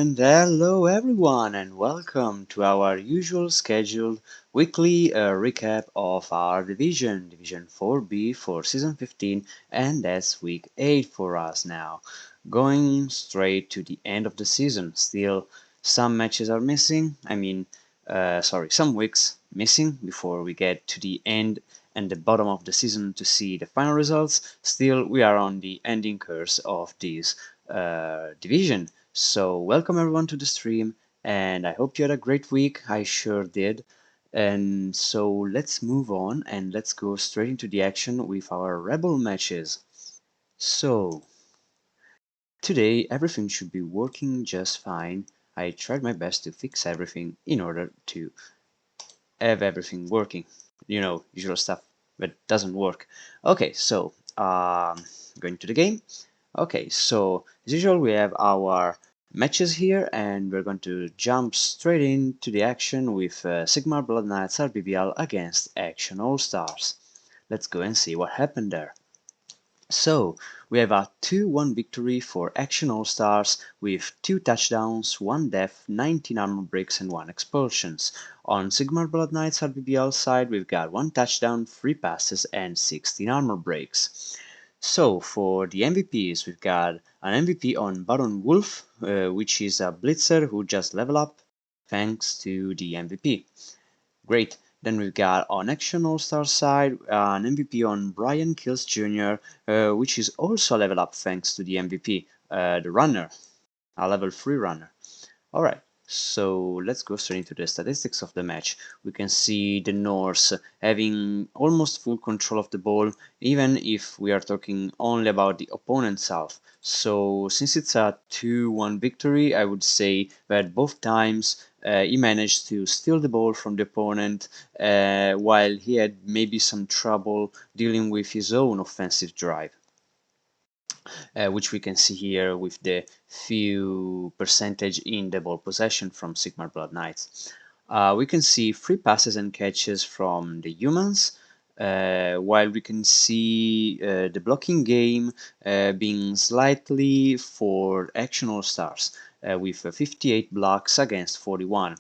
And hello everyone and welcome to our usual scheduled weekly recap of our Division 4B for Season 15, and that's week 8 for us now. Going straight to the end of the season. Still some matches are missing, some weeks missing before we get to the end and the bottom of the season to see the final results. Still we are on the ending curse of this division. So welcome everyone to the stream, and I hope you had a great week. I sure did. And so let's move on and let's go straight into the action with our REBBL matches. So today everything should be working just fine. I tried my best to fix everything in order to have everything working. You know, usual stuff, but doesn't work. Okay, so going to the game. Okay, so as usual, we have our matches here, and we're going to jump straight into the action with Sigmar Blood Knights RBBL against Action All Stars. Let's go and see what happened there. So, we have a 2-1 victory for Action All Stars with 2 touchdowns, 1 death, 19 armor breaks and 1 expulsions. On Sigmar Blood Knights RBBL side, we've got 1 touchdown, 3 passes and 16 armor breaks. So, for the MVPs, we've got an MVP on Baron Wolf, which is a blitzer who just leveled up thanks to the MVP. Great. Then we've got on Action All-Star side an MVP on Brian Kills Jr., which is also level up thanks to the MVP, the runner, a level 3 runner. Alright, so let's go straight into the statistics of the match. We can see the Norse having almost full control of the ball, even if we are talking only about the opponent's half. So since it's a 2-1 victory, I would say that both times he managed to steal the ball from the opponent, while he had maybe some trouble dealing with his own offensive drive. Which we can see here with the few percentage in the ball possession from Sigmar Blood Knights. We can see 3 passes and catches from the humans, while we can see the blocking game being slightly for Action All Stars, with 58 blocks against 41.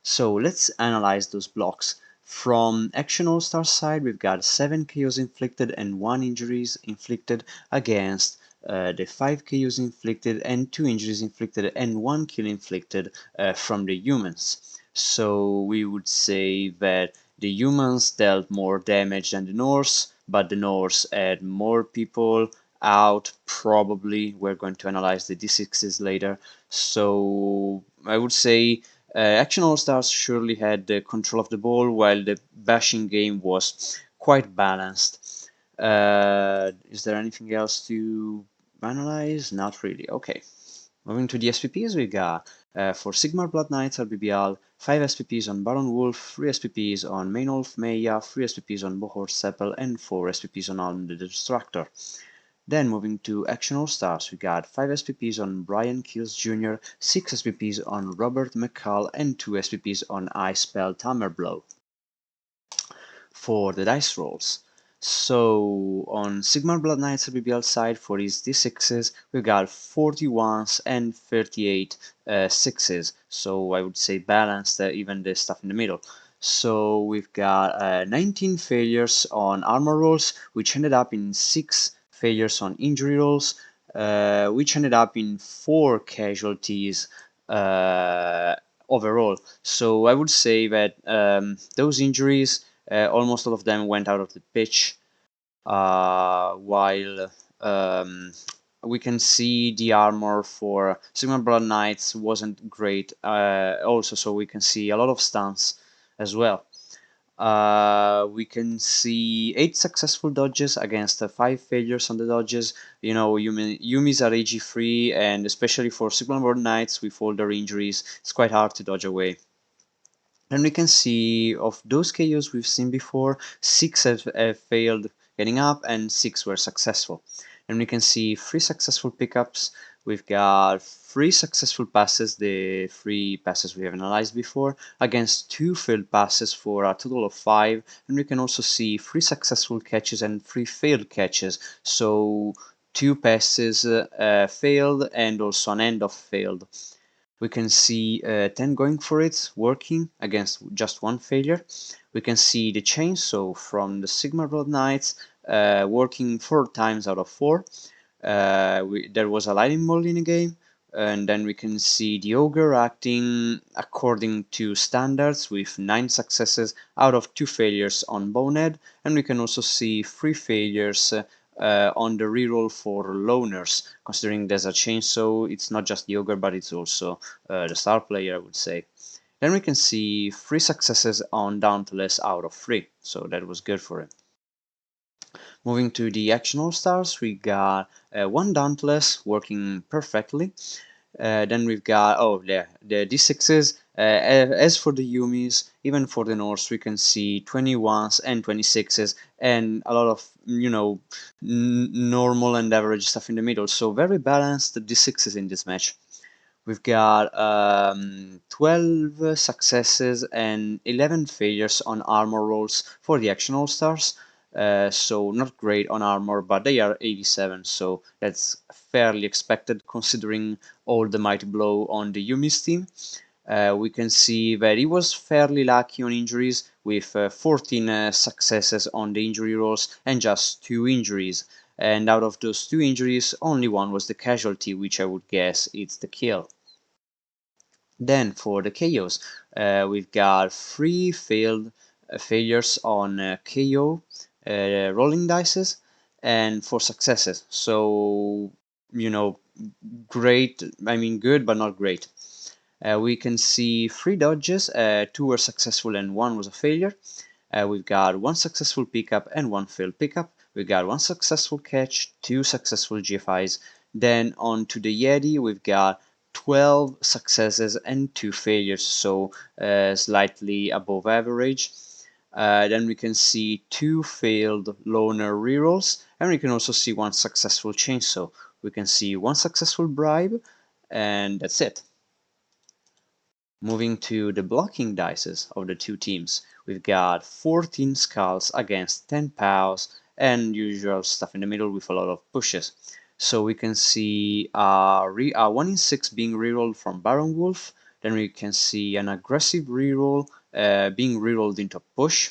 So let's analyze those blocks. From Action All Star side, we've got 7 KOs inflicted and 1 injuries inflicted against the 5 KOs inflicted and 2 injuries inflicted and 1 kill inflicted from the humans. So we would say that the humans dealt more damage than the Norse, but the Norse had more people out, probably. We're going to analyze the D6s later. So I would say Action All Stars surely had the control of the ball, while the bashing game was quite balanced. Is there anything else to analyze? Not really. Okay. Moving to the SPPs, we got for Sigmar Blood Knights RBBL, 5 SPPs on Baron Wolf, 3 SPPs on Mainolf Meia, 3 SPPs on Bohor Seppel, and 4 SPPs on the Destructor. Then moving to Action All Stars, we got 5 SPPs on Brian Kills Jr., 6 SPPs on Robert McCall, and 2 SPPs on Icebell Hammerblow. For the dice rolls, so on Sigmar Blood Knights RBBL side, for his D6s, we've got 41s and 38 6s, so I would say balanced, even the stuff in the middle. So we've got 19 failures on armor rolls, which ended up in 6 failures on injury rolls, which ended up in 4 casualties overall. So I would say that those injuries, almost all of them went out of the pitch, while we can see the armor for Sigmar Blood Knights wasn't great also, so we can see a lot of stuns as well. We can see 8 successful dodges against 5 failures on the dodges. You know, Yumis are AG-free, and especially for Sigmar Blood Knights with all their injuries, it's quite hard to dodge away. And we can see of those KOs we've seen before, 6 have failed getting up and 6 were successful. And we can see 3 successful pickups. We've got 3 successful passes, the 3 passes we have analyzed before, against 2 failed passes for a total of 5. And we can also see 3 successful catches and 3 failed catches. So 2 passes failed and also an end-off failed. We can see 10 going for it, working against just one failure. We can see the chainsaw from the Sigmar Blood Knights working 4 times out of 4. There was a lightning bolt in the game, and then we can see the ogre acting according to standards with 9 successes out of 2 failures on bonehead, and we can also see 3 failures on the reroll for loners. Considering there's a chainsaw, it's not just the ogre, but it's also the star player, I would say. Then we can see 3 successes on Dauntless out of 3, so that was good for him. Moving to the action all-stars, we got 1 Dauntless working perfectly. Then we've got, the D6s. As for the Yumis, even for the Norse, we can see 21s and 26s and a lot of, normal and average stuff in the middle. So very balanced D6s in this match. We've got 12 successes and 11 failures on armor rolls for the action all-stars. So not great on armor, but they are 87, so that's fairly expected considering all the mighty blow on the Yumi's team. We can see that he was fairly lucky on injuries with 14 successes on the injury rolls and just 2 injuries. And out of those 2 injuries, only one was the casualty, which I would guess it's the kill. Then for the KOs, we've got 3 failures on KO rolling dices and 4 successes. So, great, I mean good, but not great. We can see 3 dodges, 2 were successful and 1 was a failure. We've got 1 successful pickup and 1 failed pickup. We've got 1 successful catch, 2 successful GFIs. Then on to the Yeti, we've got 12 successes and 2 failures, so slightly above average. Then we can see 2 failed loner rerolls, and we can also see 1 successful chainsaw. We can see 1 successful bribe, and that's it. Moving to the blocking dices of the 2 teams, we've got 14 skulls against 10 pows and usual stuff in the middle with a lot of pushes. So we can see a 1 in 6 being rerolled from Baron Wolf. Then we can see an aggressive reroll being rerolled into push.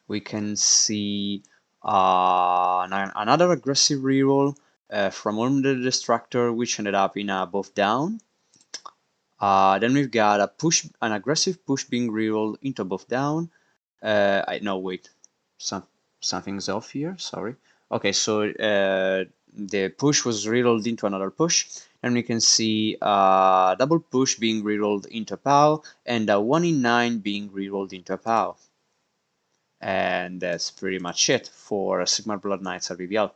We can see another aggressive reroll from Orm the Destructor, which ended up in a buff down. Then we've got an aggressive push being rerolled into buff down. No, wait, something's off here. Sorry. Okay, so the push was rerolled into another push, and we can see a double push being rerolled into a POW and a 1 in 9 being rerolled into a POW. And that's pretty much it for Sigmar Blood Knights REBBL.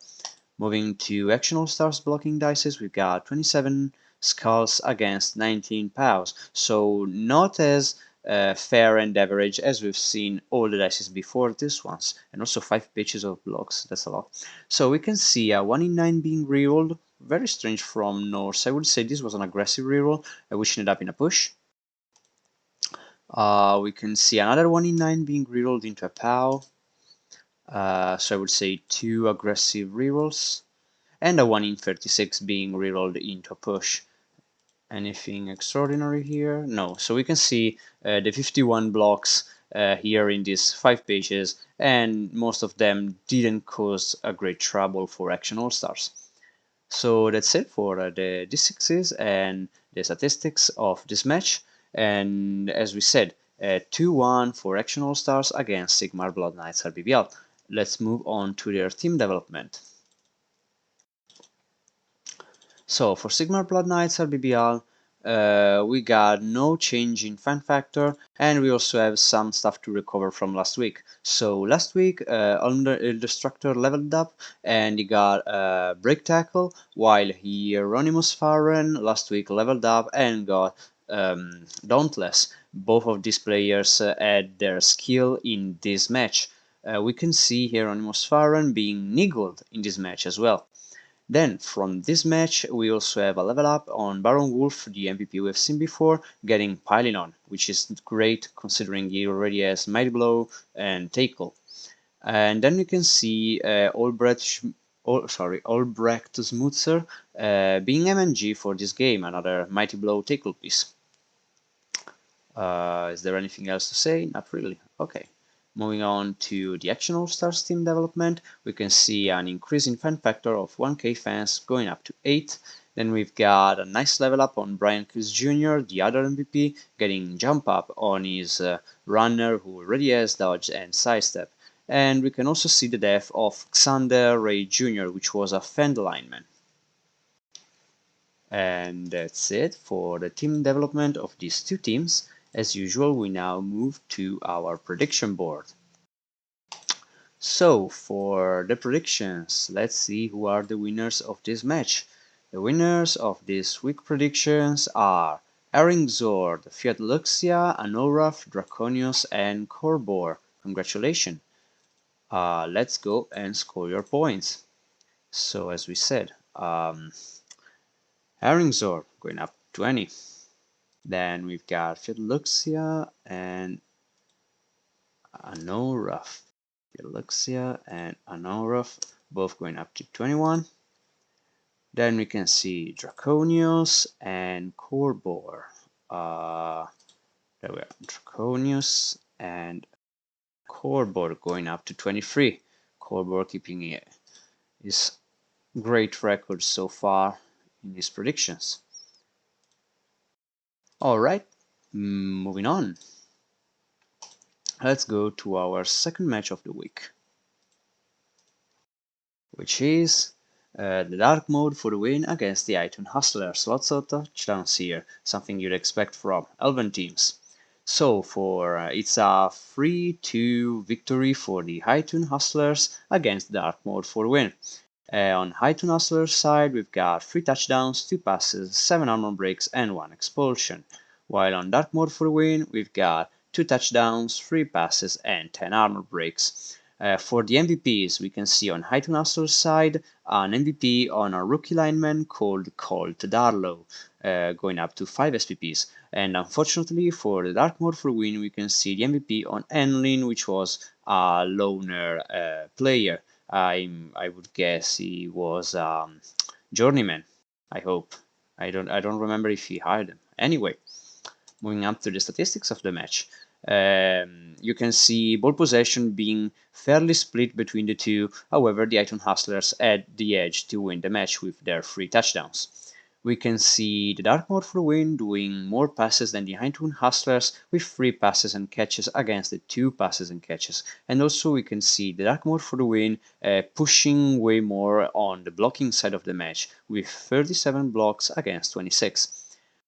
Moving to Action All-Stars blocking dices, we've got 27 skulls against 19 pows. So not as fair and average as we've seen all the dices before this ones. And also 5 pitches of blocks, that's a lot. So we can see a 1 in 9 being rerolled. Very strange from Norse. I would say this was an aggressive reroll, which ended up in a push. We can see another 1 in 9 being rerolled into a POW. So I would say 2 aggressive rerolls, and a 1 in 36 being rerolled into a push. Anything extraordinary here? No. So we can see the 51 blocks here in these 5 pages, and most of them didn't cause a great trouble for Action All-Stars. So that's it for the D6s and the statistics of this match. And as we said, 2-1 for Action All-Stars against Sigmar Blood Knights REBBL. Let's move on to their team development. So for Sigmar Blood Knights REBBL, we got no change in fan factor, and we also have some stuff to recover from last week. So last week, the Destructor leveled up, and he got Break Tackle, while Hieronymus Farren last week leveled up and got Dauntless. Both of these players had their skill in this match. We can see Hieronymus Farren being niggled in this match as well. Then from this match we also have a level up on Baron Wolf, the MVP we've seen before, getting Piling On, which is great considering he already has Mighty Blow and Tackle. And then you can see Albrecht Albrecht Smootzer, being MNG for this game, another Mighty Blow tackle piece. Is there anything else to say? Not really. Okay. Moving on to the Action All-Stars team development, we can see an increase in fan factor of 1k fans going up to 8. Then we've got a nice level up on Brian Cruz Jr., the other MVP, getting jump up on his runner who already has dodge and sidestep. And we can also see the death of Xander Ray Jr., which was a Fend lineman. And that's it for the team development of these two teams. As usual, we now move to our prediction board. So, for the predictions, let's see who are the winners of this match. The winners of this week predictions are Zord, Fiat Luxia, Anoraf, Draconius, and Corbor. Congratulations! Let's go and score your points. So, as we said, Zord going up 20. Then we've got Fiat Luxia and Anoraf. Fiat and Anoraf both going up to 21. Then we can see Draconius and Corbor. There we are, Draconius and Corbor going up to 23. Corbor keeping his great record so far in his predictions. Alright, moving on. Let's go to our second match of the week, which is the dark mode for the win against the iTunes Hustlers. Lots of touchdowns here, something you'd expect from Elven teams. So it's a 3-2 victory for the iTunes Hustlers against dark mode for the win. On iTunes Hustlers side, we've got 3 touchdowns, 2 passes, 7 armor breaks, and 1 expulsion. While on dark mode for the win, we've got 2 touchdowns, 3 passes, and 10 armor breaks. For the MVPs, we can see on iTunes Hustlers side an MVP on a rookie lineman called Colt Darlow, going up to 5 SPPs. And unfortunately for the dark mode for win, we can see the MVP on Enlin, which was a loner player. I would guess he was journeyman. I hope. I don't remember if he hired him. Anyway, moving up to the statistics of the match. You can see ball possession being fairly split between the two. However, the iTunes Hustlers had the edge to win the match with their 3 touchdowns. We can see the dark mode for win doing more passes than the iTunes Hustlers with 3 passes and catches against the 2 passes and catches. And also we can see the dark mode for the win pushing way more on the blocking side of the match with 37 blocks against 26.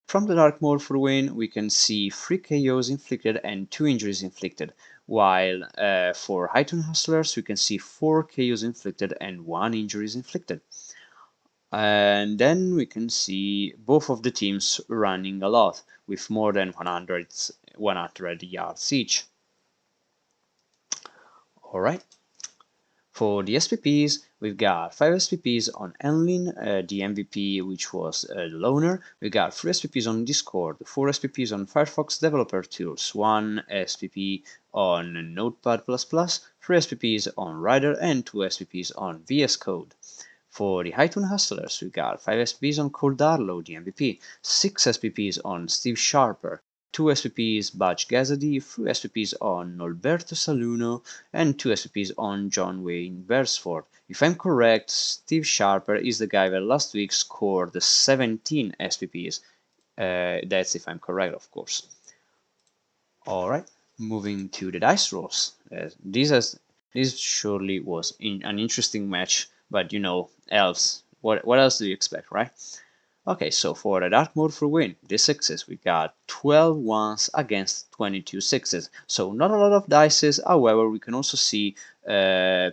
From the dark mode for win, we can see 3 KOs inflicted and 2 injuries inflicted, while for iTunes Hustlers, we can see 4 KOs inflicted and 1 injuries inflicted. And then we can see both of the teams running a lot with more than 100 yards each. Alright. For the SPPs, we've got 5 SPPs on Enlin, the MVP, which was the loner. We got 3 SPPs on Discord, 4 SPPs on Firefox Developer Tools, 1 SPP on Notepad++, 3 SPPs on Rider, and 2 SPPs on VS Code. For the iTunes Hustlers, we got 5 SPPs on Colt Darlow, the MVP, 6 SPPs on Steve Sharper, 2 SPPs Butch Gazzady, 3 SPPs on Alberto Saluno, and 2 SPPs on John Wayne Beresford. If I'm correct, Steve Sharper is the guy that last week scored 17 SPPs. That's if I'm correct, of course. Alright, moving to the dice rolls. This surely was an interesting match, but you know, elves. What else do you expect, right? Okay, so for the dark mode for win, the sixes, we got 12 ones against 22 sixes. So not a lot of dices, however, we can also see a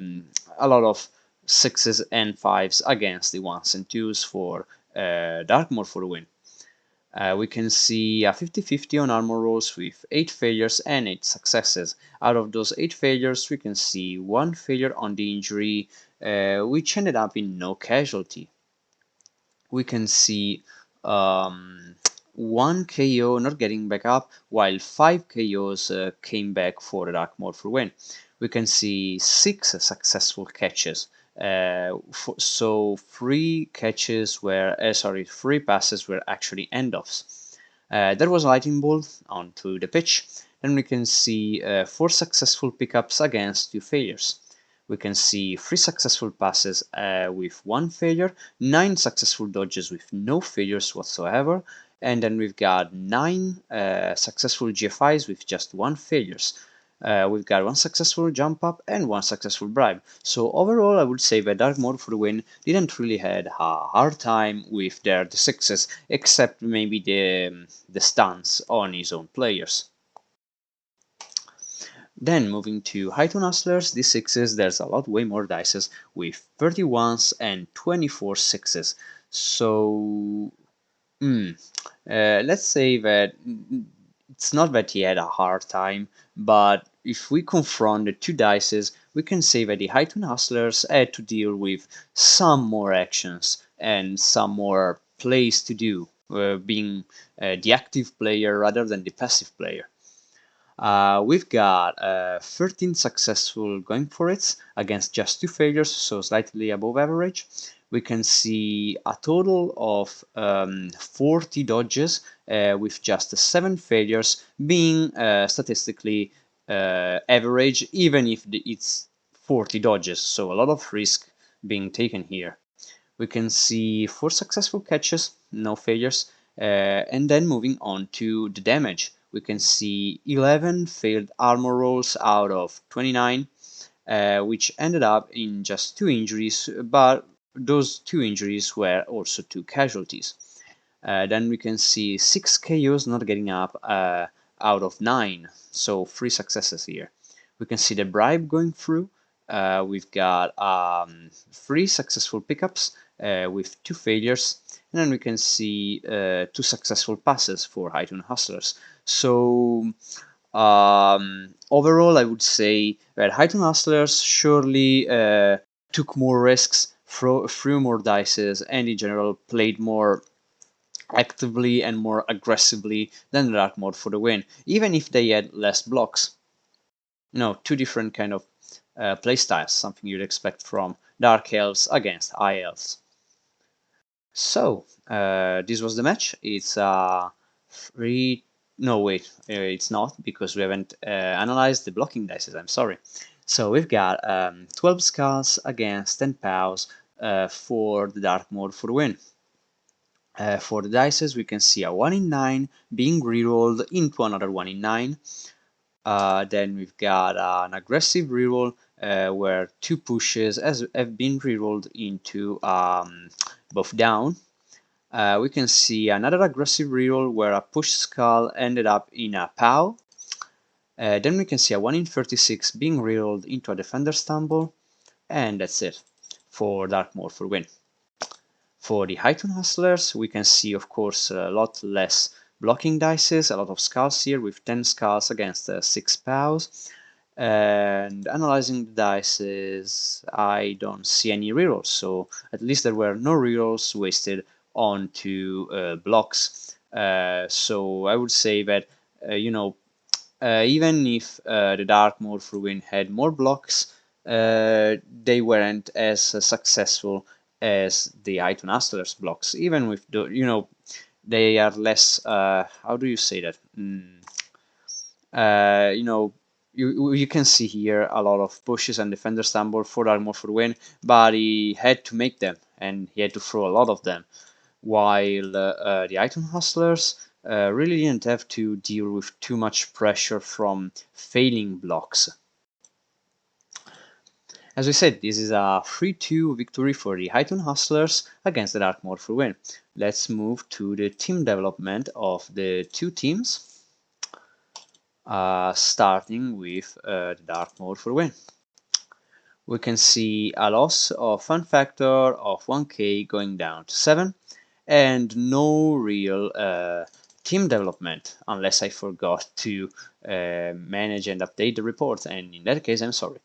lot of sixes and fives against the ones and twos for dark mode for the win. We can see a 50-50 on armor rolls with 8 failures and 8 successes. Out of those 8 failures, we can see 1 failure on the injury, which ended up in no casualty. We can see 1 KO not getting back up, while 5 KOs came back for the dark mode for win. We can see 6 successful catches, So free catches were, free passes were actually end-offs. There was a lightning bolt onto the pitch. Then we can see 4 successful pickups against 2 failures. We can see 3 successful passes with 1 failure, 9 successful dodges with no failures whatsoever, and then we've got 9 successful GFIs with just 1 failures. We've got 1 successful jump up and 1 successful bribe. So overall, I would say that Dark Mode for the Win didn't really had a hard time with their D6s, except maybe the stuns on his own players. Then moving to High-Tone Hustlers, D6s, there's a lot way more dices with 31s and 24 sixes. So let's say that it's not that he had a hard time, but if we confront the 2 dices, we can say that the High-Tone Hustlers had to deal with some more actions and some more plays to do, being the active player rather than the passive player. We've got 13 successful going for it against just 2 failures, so slightly above average. We can see a total of 40 dodges with just 7 failures, being statistically average, even if it's 40 dodges, so a lot of risk being taken here. We can see 4 successful catches, no failures, and then moving on to the damage. We can see 11 failed armor rolls out of 29, which ended up in just 2 injuries, but those 2 injuries were also 2 casualties. Then we can see 6 KOs not getting up out of 9, so 3 successes here. We can see the bribe going through. We've got 3 successful pickups with 2 failures, and then we can see 2 successful passes for High-Tone Hustlers. So overall, I would say that High-Tone Hustlers surely took more risks, threw more dices, and in general played more actively and more aggressively than the Dark Mode for the Win, even if they had less blocks. You know, 2 different kind of play styles, something you'd expect from Dark Elves against High Elves. So, this was the match. It's free. No, wait, it's not, because we haven't analyzed the blocking dices. I'm sorry. So we've got 12 skulls against 10 pows for the Dark Mode for the Win. For the dices, we can see a 1 in 9 being rerolled into another 1 in 9. Then we've got an aggressive reroll where 2 pushes have been rerolled into buff down. We can see another aggressive reroll where a push skull ended up in a POW. Then we can see a 1 in 36 being rerolled into a defender stumble. And that's it for Dark Mode for Win. For the High-Tone Hustlers, we can see, of course, a lot less blocking dices, a lot of skulls here with 10 skulls against 6 POWs. And analyzing the dices, I don't see any rerolls, so at least there were no rerolls wasted onto blocks. So I would say that, even if the Dark Mode for Win had more blocks, they weren't as successful as the High-Tone Hustlers blocks, even with the, they are less, how do you say that? You can see here a lot of pushes and defender stumble for Dark Mode for the Win, but he had to make them, and he had to throw a lot of them, while the High-Tone Hustlers really didn't have to deal with too much pressure from failing blocks. As we said, this is a 3-2 victory for the High-Tone Hustlers against the Dark Mode for Win. Let's move to the team development of the 2 teams, starting with the Dark Mode for Win. We can see a loss of fun factor of 1k going down to 7, and no real team development, unless I forgot to manage and update the report, and in that case I'm sorry.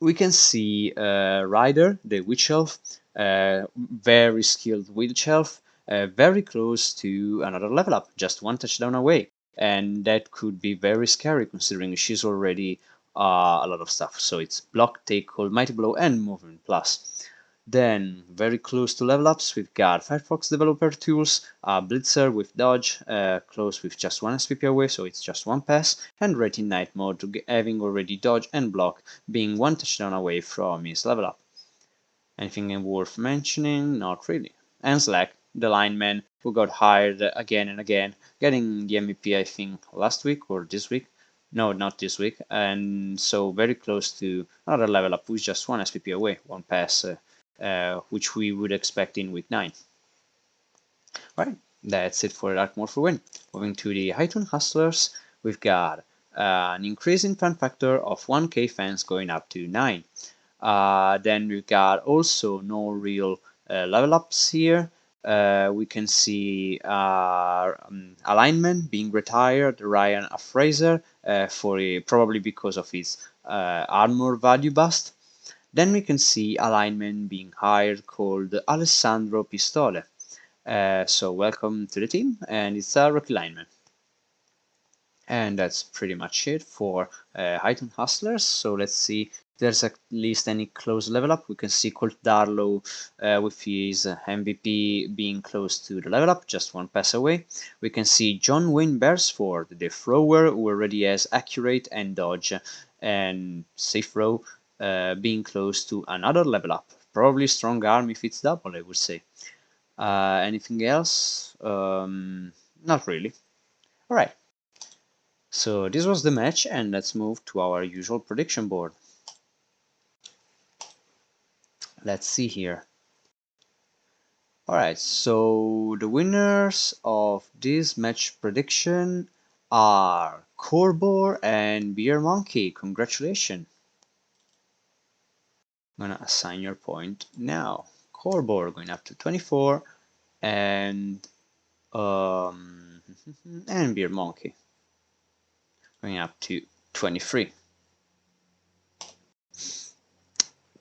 We can see Ryder, the Witch Elf, very skilled Witch Elf, very close to another level up, just 1 touchdown away. And that could be very scary considering she's already a lot of stuff. So it's block, take, hold, mighty blow, and movement plus. Then, very close to level ups, we've got Firefox Developer Tools, Blitzer with Dodge, close with just one SPP away, so it's just one pass, and Red in Night mode, having already Dodge and Block, being one touchdown away from his level up. Anything worth mentioning? Not really. And Slack, the lineman who got hired again and again, getting the MVP, I think, last week or this week. No, not this week. And so very close to another level up with just one SPP away, one pass, which we would expect in week 9. Right, that's it for Dark Morph win. Moving to the Hightone Hustlers, we've got an increase in fan factor of 1k fans going up to 9. Then we've got also no real level ups here. We can see alignment being retired, Ryan Fraser, probably because of his armor value bust. Then we can see alignment being hired called Alessandro Pistole. So welcome to the team, and it's a rookie lineman. And that's pretty much it for Hightone Hustlers. So let's see if there's at least any close level up. We can see Colt Darlow with his MVP being close to the level up, just one pass away. We can see John Wayne Beresford, the thrower, who already has accurate and dodge and safe throw, being close to another level up. Probably strong arm if it's double, I would say. Anything else? Not really. All right. So this was the match, and let's move to our usual prediction board. Let's see here. All right, so the winners of this match prediction are Corbor and Beer Monkey. Congratulations. I'm gonna assign your point now. Corbor going up to 24, and Beer Monkey going up to 23.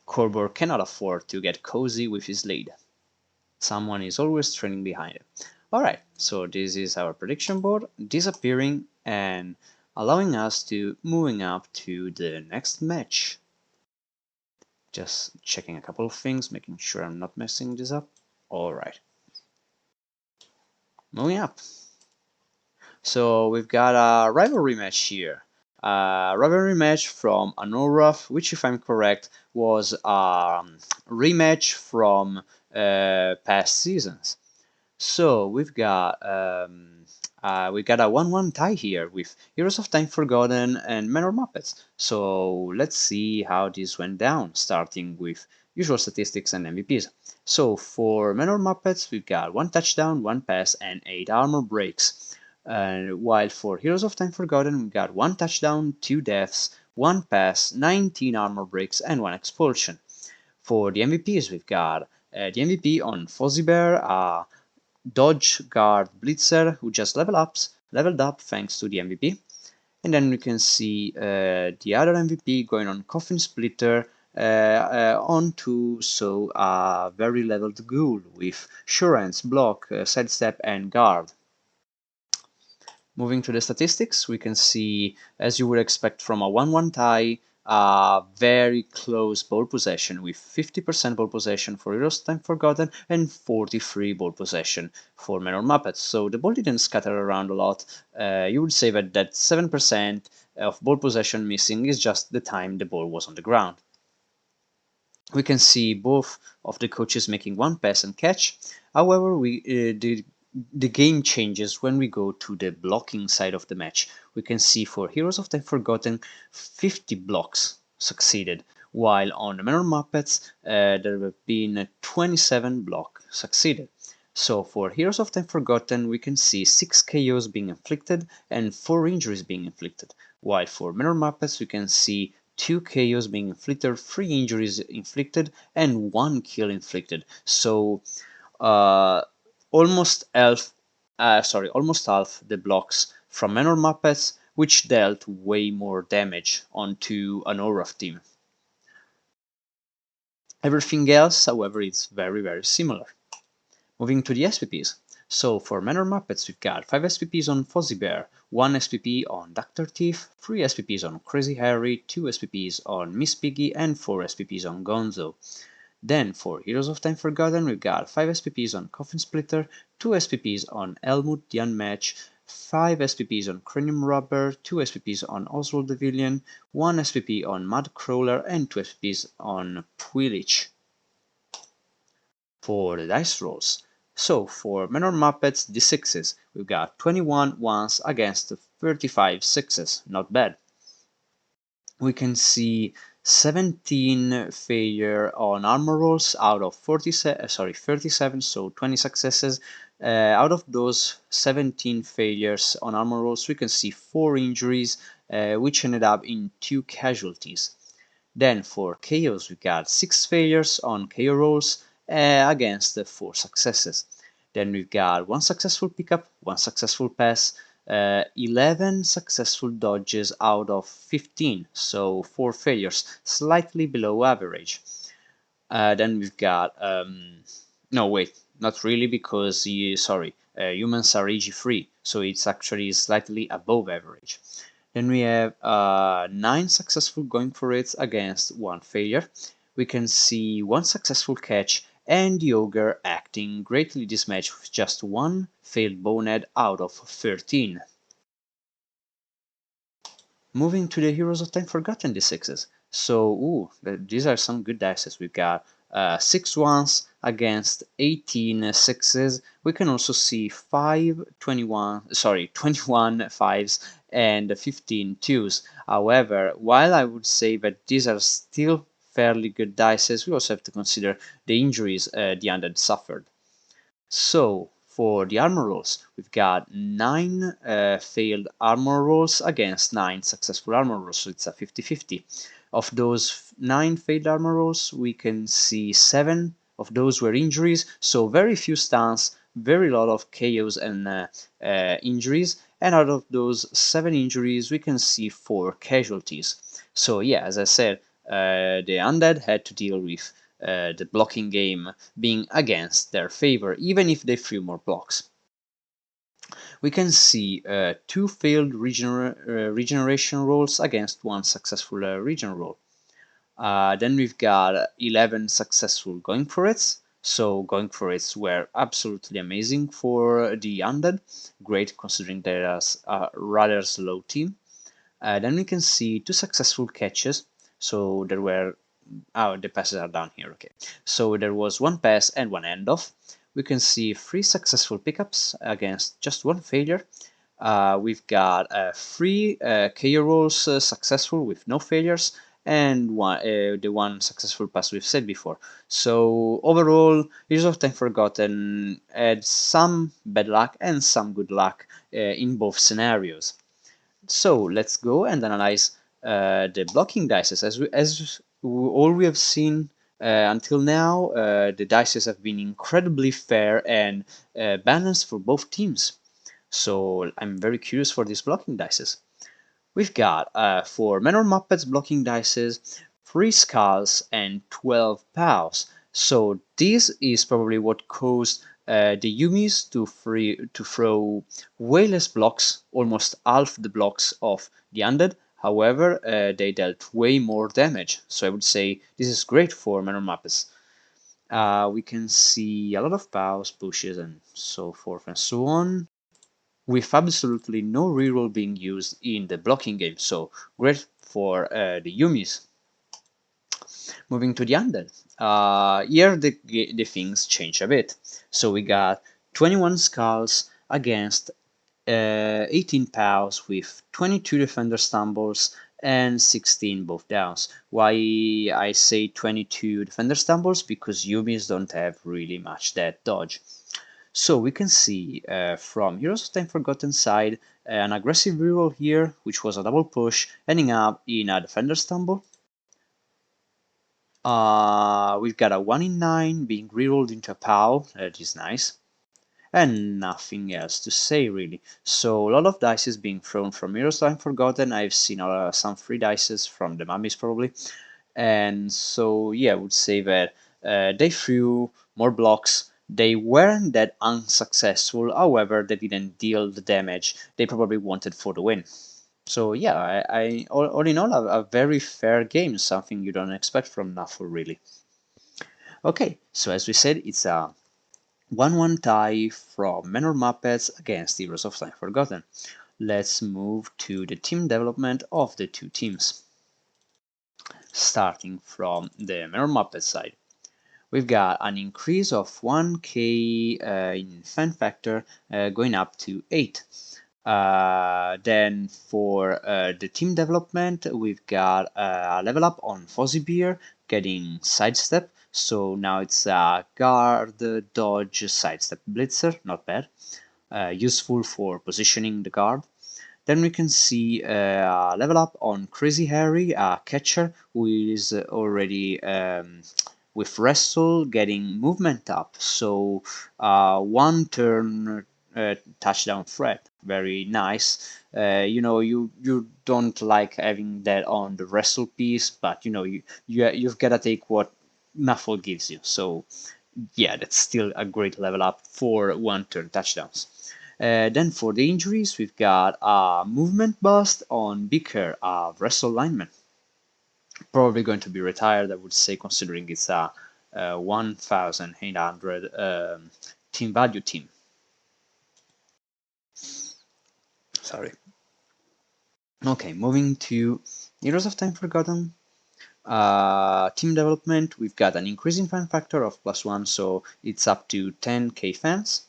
Corbor cannot afford to get cozy with his lead. Someone is always trailing behind it. Alright, so this is our prediction board disappearing and allowing us to moving up to the next match. Just checking a couple of things, making sure I'm not messing this up. Alright. Moving up. So we've got a rivalry match here. A rivalry match from Anoraf, which, if I'm correct, was a rematch from past seasons. So we've got a 1-1 tie here with Heroes of Time Forgotten and Manor Muppets. So let's see how this went down, starting with usual statistics and MVPs. So for Manor Muppets, we've got 1 touchdown, 1 pass, and 8 armor breaks. While for Heroes of Time Forgotten, we've got 1 touchdown, 2 deaths, 1 pass, 19 armor breaks, and 1 expulsion. For the MVPs, we've got the MVP on Fuzzy Bear, Dodge Guard Blitzer, who just leveled up thanks to the MVP. And then we can see the other MVP going on Coffin Splitter onto a very leveled ghoul with Surance, Block, Sidestep, and Guard. Moving to the statistics, we can see, as you would expect from a 1-1 tie, very close ball possession with 50% ball possession for Heroes Time Forgotten and 43 ball possession for Manor Muppets. So the ball didn't scatter around a lot. You would say that 7% of ball possession missing is just the time the ball was on the ground. We can see both of the coaches making 1 pass and catch. However, the game changes when we go to the blocking side of the match. We can see for Heroes of Time Forgotten, 50 blocks succeeded, while on the Manor Muppets, there have been 27 blocks succeeded. So for Heroes of Time Forgotten, we can see 6 KOs being inflicted and 4 injuries being inflicted, while for Manor Muppets, we can see 2 KOs being inflicted, 3 injuries inflicted, and 1 kill inflicted. So almost half the blocks from Manor Muppets, which dealt way more damage onto an Oraf team. Everything else, however, is very, very similar. Moving to the SPPs. So for Manor Muppets, we've got 5 SPPs on Fozzie Bear, 1 SPP on Dr. Teeth, 3 SPPs on Crazy Harry, 2 SPPs on Miss Piggy, and 4 SPPs on Gonzo. Then for Heroes of Time Forgotten, we've got 5 SPPs on Coffin Splitter, 2 SPPs on Elmwood the Unmatched, 5 SPPs on Cranium Rubber, 2 SPPs on Oswald the Villain, 1 SPP on Mudcrawler, and 2 SPPs on Pwilich. For the dice rolls, so for Menor Muppets D6s, we've got 21 ones against 35 sixes, not bad. We can see 17 failure on armor rolls out of 37, so 20 successes. Out of those 17 failures on armor rolls, we can see 4 injuries, which ended up in 2 casualties. Then for KOs, we got 6 failures on KO rolls against 4 successes. Then we've got 1 successful pickup, 1 successful pass, 11 successful dodges out of 15, so 4 failures, slightly below average. Then we've got, no wait, not really, because, humans are AG free, so it's actually slightly above average. Then we have 9 successful going for it against 1 failure. We can see 1 successful catch and the ogre acting greatly this match with just 1 failed bonehead out of 13. Moving to the Heroes of Time Forgotten D6s. So, these are some good dices. We've got 6 ones against 18 sixes. We can also see 21 fives and 15 twos. However, while I would say that these are still fairly good dices, we also have to consider the injuries the undead suffered. So for the armor rolls, we've got 9 failed armor rolls against 9 successful armor rolls, so it's a 50-50. Of those 9 failed armor rolls, we can see 7 of those were injuries, so very few stuns, very lot of KOs and injuries, and out of those 7 injuries, we can see 4 casualties. So yeah, as I said, the undead had to deal with the blocking game being against their favor, even if they threw more blocks. We can see 2 failed regeneration rolls against 1 successful regen roll. Then we've got 11 successful going for it. So going for it were absolutely amazing for the undead. Great considering they're a rather slow team. Then we can see 2 successful catches. So there were the passes are down here, okay. So there was 1 pass and 1 handoff. We can see 3 successful pickups against just 1 failure. We've got 3 KO rolls successful with no failures, and the 1 successful pass we've said before. So overall, Heroes of Time Forgotten had some bad luck and some good luck in both scenarios. So let's go and analyze the blocking dices. All we have seen until now, the dices have been incredibly fair and balanced for both teams. So I'm very curious for these blocking dices. We've got for Menor Muppets blocking dices 3 skulls and 12 pows. So this is probably what caused the Yumis to throw way less blocks, almost half the blocks of the undead. However, they dealt way more damage. So I would say this is great for Menor Muppets. We can see a lot of pows, pushes, and so forth and so on, with absolutely no reroll being used in the blocking game, so great for the Yumis. Moving to the undead, here the things change a bit. So we got 21 skulls against 18 pows with 22 defender stumbles and 16 both downs. Why I say 22 defender stumbles? Because Yumis don't have really much that dodge. So we can see from Heroes of Time Forgotten side an aggressive reroll here, which was a double push, ending up in a defender stumble. We've got a 1 in 9 being rerolled into a POW, that is nice. And nothing else to say really. So a lot of dice is being thrown from Heroes of Time Forgotten. I've seen some free dices from the mummies probably. And so yeah, I would say that they threw more blocks They weren't that unsuccessful, however, they didn't deal the damage they probably wanted for the win. So yeah, all in all, a very fair game, something you don't expect from Nafu, really. Okay, so as we said, it's a 1-1 tie from Menor Muppets against Heroes of Time Forgotten. Let's move to the team development of the two teams. Starting from the Menor Muppet side, we've got an increase of 1k in fan factor going up to 8. Then for the team development, we've got a level up on Fuzzy Beer, getting sidestep. So now it's a guard, dodge, sidestep blitzer, not bad. Useful for positioning the guard. Then we can see a level up on Crazy Harry, a catcher who is already with Wrestle getting movement up. So one turn touchdown threat, very nice. You don't like having that on the Wrestle piece, but you've got to take what Nuffle gives you. So yeah, that's still a great level up for one turn touchdowns. Then for the injuries, we've got a movement bust on Beaker, a wrestle lineman. Probably going to be retired, I would say, considering it's a 1,800 team value team. Sorry. Okay, moving to Heroes of Time Forgotten. Team development, we've got an increasing fan factor of +1, so it's up to 10k fans.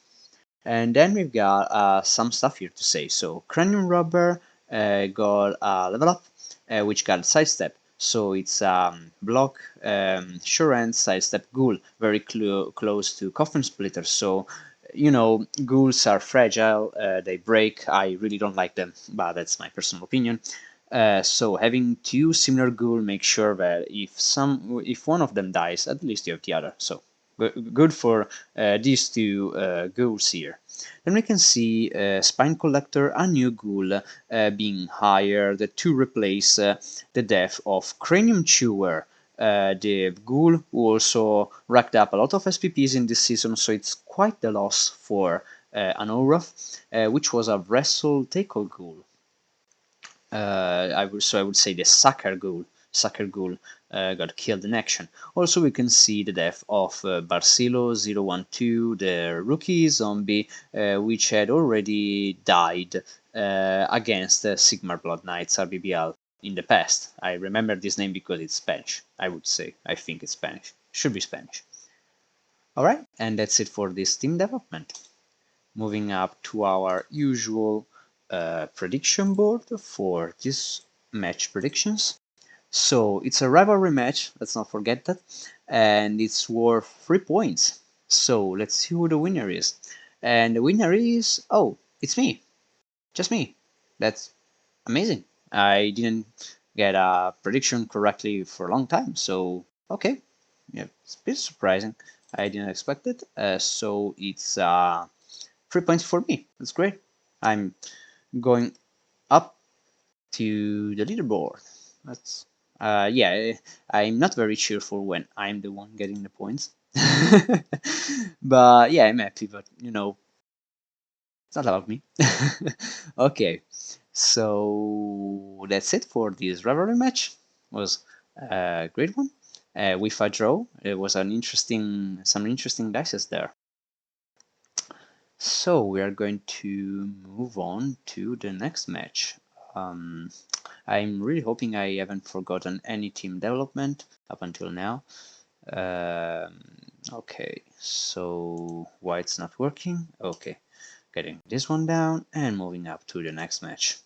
And then we've got some stuff here to say. So Cranium Rubber got a level up, which got sidestep. So it's block, sure end, sidestep, ghoul, very close to Coffin Splitter. So, ghouls are fragile, they break. I really don't like them, but that's my personal opinion. So having two similar ghoul makes sure that if one of them dies, at least you have the other. So good for these two ghouls here. Then we can see Spine Collector, a new ghoul being hired to replace the death of Cranium Chewer, the ghoul who also racked up a lot of SPPs in this season, so it's quite the loss for an Oroth, which was a Wrestle Tackle ghoul. I would say the Sucker Ghoul got killed in action. Also, we can see the death of Barcelo012, the rookie zombie, which had already died against Sigmar Blood Knights RBBL in the past. I remember this name because it's Spanish. I would say. I think it's Spanish. Should be Spanish. Alright, and that's it for this team development. Moving up to our usual prediction board for this match predictions. So it's a rivalry match, let's not forget that, and it's worth 3 points. So let's see who the winner is. And the winner is, oh, it's me, just me. That's amazing. I didn't get a prediction correctly for a long time, so okay, yeah, it's a bit surprising. I didn't expect it. So it's 3 points for me. That's great. I'm going up to the leaderboard. That's yeah. I'm not very cheerful when I'm the one getting the points, but yeah, I'm happy. But it's not about me. Okay, so that's it for this rivalry match. It was a great one. With a draw, it was some interesting dices there. So we are going to move on to the next match. I'm really hoping I haven't forgotten any team development up until now. Okay, so why it's not working? Okay, getting this one down and moving up to the next match.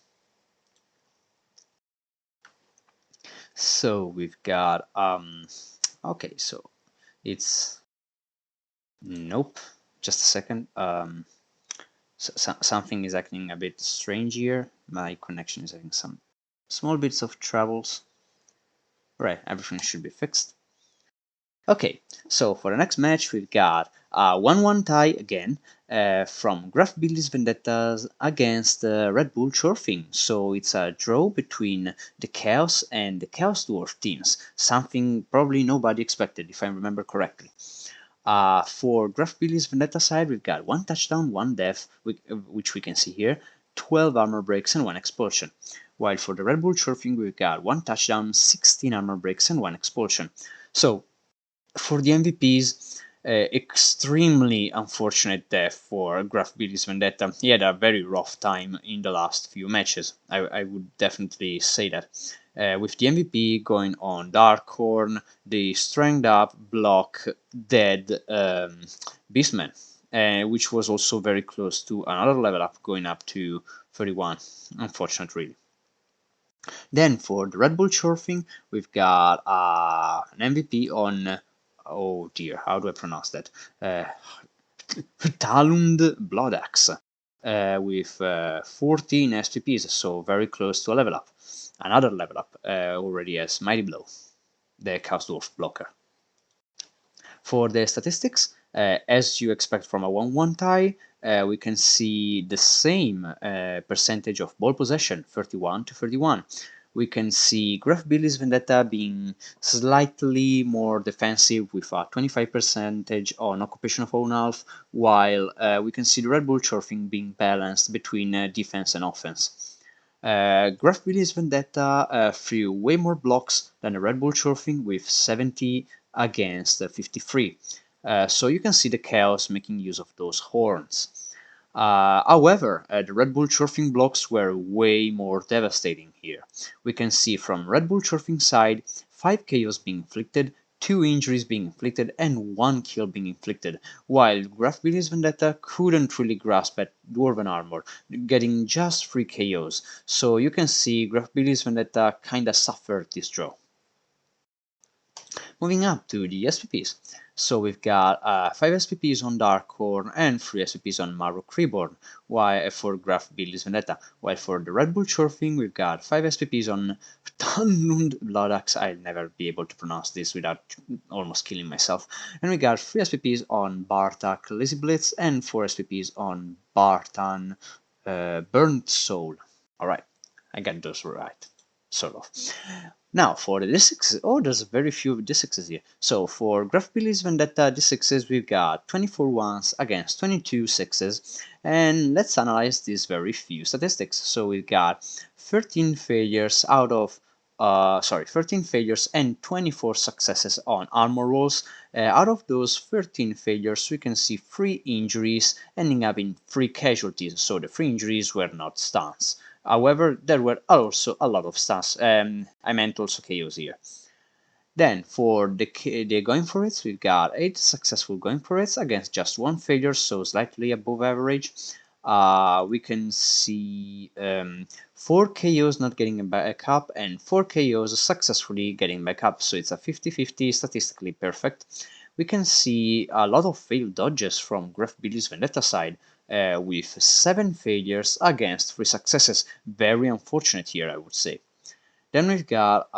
So we've got okay, so it's nope. Just a second. Something is acting a bit strange here. My connection is having some small bits of troubles. Right, everything should be fixed. Okay, so for the next match we've got a 1-1 tie again from Graf Billy's Vendettas against Red Bull Chorfing. So it's a draw between the Chaos and the Chaos Dwarf teams, something probably nobody expected if I remember correctly. For Graf Billy's Vendetta side, we've got 1 touchdown, 1 death, which we can see here, 12 armor breaks, and 1 expulsion. While for the Red Bull Churfing, we've got 1 touchdown, 16 armor breaks, and 1 expulsion. So for the MVPs, extremely unfortunate death for Graf Billy's Vendetta. He had a very rough time in the last few matches. I would definitely say that. With the MVP going on Darkhorn, the strength up block dead Beastman, which was also very close to another level up, going up to 31. Unfortunate, really. Then for the Red Bull Churfing, we've got an MVP on, oh dear, how do I pronounce that? Talund Bloodaxe with 14 SPPs, so very close to a level up. Another level up already has Mighty Blow, the Chaos Dwarf blocker. For the statistics, as you expect from a 1-1 tie, we can see the same percentage of ball possession, 31 to 31. We can see Graf Billy's Vendetta being slightly more defensive with a 25% on occupation of own half, while we can see the Red Bull Churfing being balanced between defense and offense. Graf Billy's Vendetta threw way more blocks than the Red Bull Churfing with 70 against 53. So you can see the chaos making use of those horns. However, the Red Bull Churfing blocks were way more devastating here. We can see from Red Bull Churfing side, 5 KOs being inflicted, 2 injuries being inflicted, and 1 kill being inflicted, while Graf Billy's Vendetta couldn't really grasp at Dwarven Armor, getting just 3 KOs. So you can see Graf Billy's Vendetta kinda suffered this draw. Moving up to the SPPs. So we've got 5 SPPs on Darkhorn and 3 SPPs on Marok Reborn, while for Graf Billy's Vendetta. While for the Red Bull Churfing, we've got 5 SPPs on Tanlund Bloodaxe. I'll never be able to pronounce this without almost killing myself. And we got 3 SPPs on Bartak Lazy Blitz and 4 SPPs on Bartan Burnt Soul. Alright, I got those right, sort of. Now, for the D6s, oh, there's very few D6s here. So, for Graf Billy's Vendetta D6s, we've got 24 ones against 22 sixes. And let's analyze these very few statistics. So, we've got 13 failures out of 13 failures and 24 successes on armor rolls. Out of those 13 failures, we can see 3 injuries ending up in 3 casualties. So, the 3 injuries were not stuns. However, there were also a lot of stuns. I meant also KOs here. Then for the going for it, we've got 8 successful going for it against just 1 failure, so slightly above average. We can see 4 KOs not getting back up and 4 KOs successfully getting back up, so it's a 50-50, statistically perfect. We can see a lot of failed dodges from Graf Billy's Vendetta side, with 7 failures against 3 successes. Very unfortunate here, I would say. Then we've got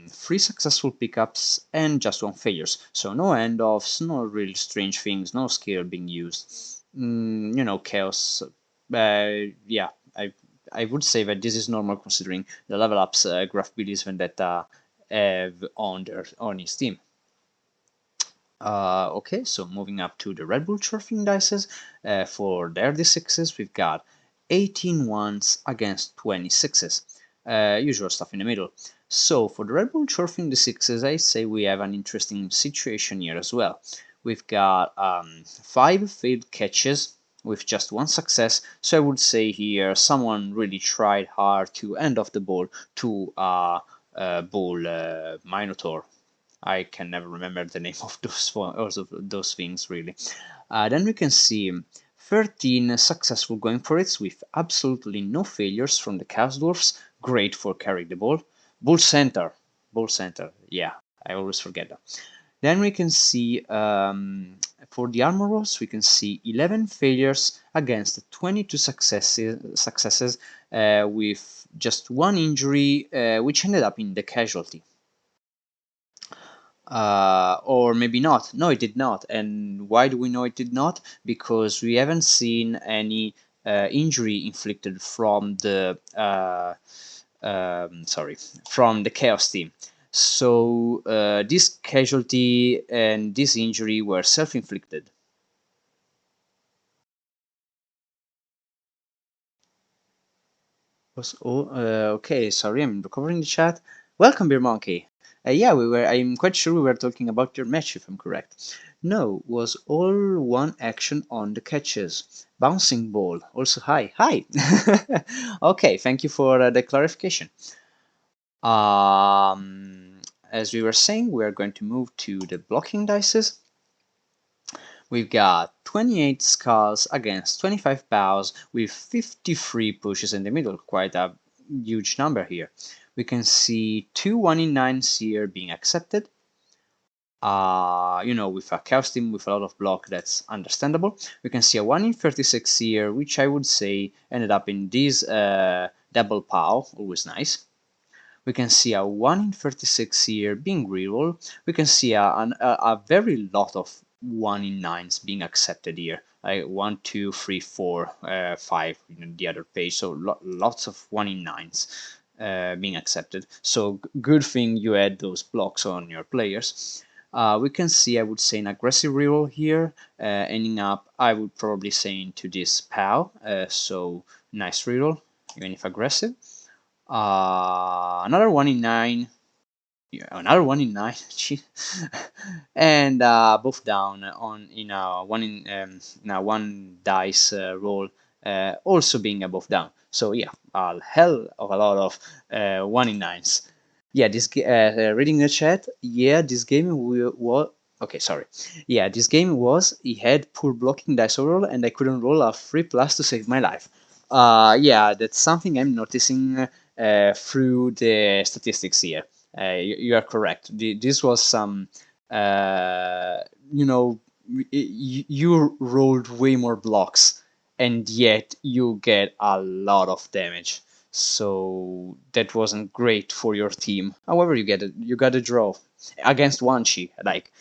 3 successful pickups and just 1 failures. So no end-offs, no real strange things, no skill being used. You know, chaos. Yeah, I would say that this is normal considering the level ups Graf Billy's Vendetta have on his team. Okay, so moving up to the Red Bull Churfing dices, for their D6s, we've got 18 ones against 26s. Usual stuff in the middle. So for the Red Bull Churfing D6s, I say we have an interesting situation here as well. We've got 5 failed catches with just 1 success, so I would say here someone really tried hard to end off the ball to Bull Minotaur. I can never remember the name of those things, really. Then we can see 13 successful going for it with absolutely no failures from the Chaos Dwarfs. Great for carrying the ball. Bull Center. Yeah, I always forget that. Then we can see, for the armor rolls, we can see 11 failures against 22 successes with just 1 injury, which ended up in the casualty. Or maybe not. No, it did not. And why do we know it did not? Because we haven't seen any injury inflicted from the from the Chaos team. So this casualty and this injury were self-inflicted. Okay, sorry, I'm recovering the chat. Welcome, Beer Monkey. Yeah, we were. I'm quite sure we were talking about your match, if I'm correct. No, was all one action on the catches. Bouncing ball. Also, hi, hi. Okay, thank you for the clarification. As we were saying, we are going to move to the blocking dices. We've got 28 skulls against 25 bows with 53 pushes in the middle, quite a huge number here. We can see two 1 in 9s here being accepted. With a chaos team with a lot of block, that's understandable. We can see a 1 in 36 here, which I would say ended up in this double pow, always nice. We can see a 1 in 36 here being reroll. We can see a very lot of 1 in 9s being accepted here. Like 1, 2, 3, 4, 5 in the other page. So lots of 1 in 9s being accepted. So good thing you add those blocks on your players. We can see, I would say, an aggressive reroll here, ending up, I would probably say, into this POW. So nice reroll, even if aggressive. Another 1 in 9. Yeah, another 1 in 9. And both down on in a 1 dice roll, also being above down. So yeah, a hell of a lot of 1 in 9s. Yeah, reading the chat. Yeah, this game was okay. Sorry. Yeah, this game was. He had poor blocking dice overall, and I couldn't roll a 3+ to save my life. Yeah, that's something I'm noticing through the statistics here. You are correct. This was some, you know, you rolled way more blocks, and yet you get a lot of damage. So that wasn't great for your team. However, you got a draw against Wanchi. Like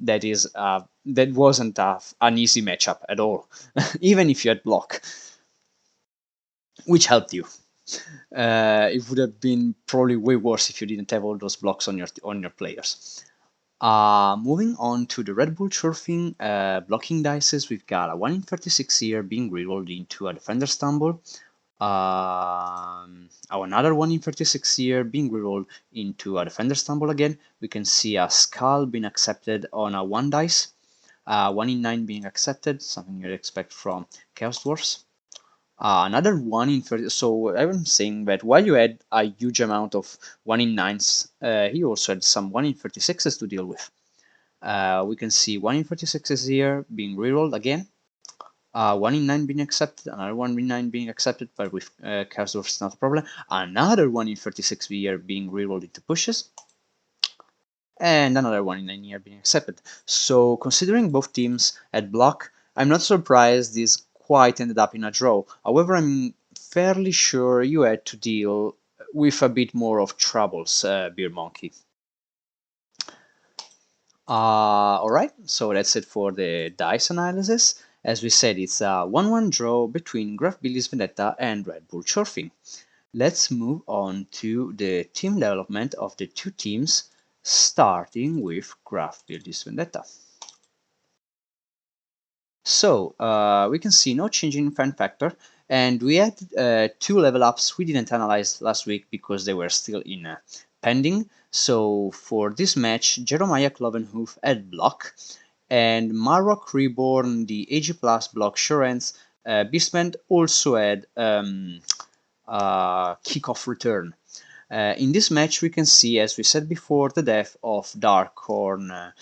that wasn't an easy matchup at all, even if you had block, which helped you. It would have been probably way worse if you didn't have all those blocks on your players. Moving on to the Red Bull Surfing blocking dices, we've got a 1 in 36 here being rerolled into a Defender Stumble. Another 1 in 36 here being rerolled into a Defender Stumble again. We can see a Skull being accepted on a 1 dice. 1 in 9 being accepted, something you'd expect from Chaos Dwarfs. Another 1 in 30. So I'm saying that while you had a huge amount of 1 in 9s, he also had some 1 in 36s to deal with. We can see 1 in 36s here being rerolled again. 1 in 9 being accepted, another 1 in 9 being accepted, but with Chaos Dwarf is not a problem. Another 1 in 36 here being rerolled into pushes. And another 1 in 9 here being accepted. So considering both teams had block, I'm not surprised this quite ended up in a draw. However, I'm fairly sure you had to deal with a bit more of troubles, Beer Monkey. Alright, so that's it for the dice analysis. As we said, it's a 1-1 draw between Graf Billy's Vendetta and Red Bull Chorfing. Let's move on to the team development of the two teams, starting with Graf Billy's Vendetta. So we can see no change in fan factor, and we had two level ups we didn't analyze last week because they were still in pending. So for this match, Jeremiah Clovenhoof had block, and Marrock Reborn, the AG Plus block Shurens Beastman also had kickoff return. In this match, we can see, as we said before, the death of Darkhorn,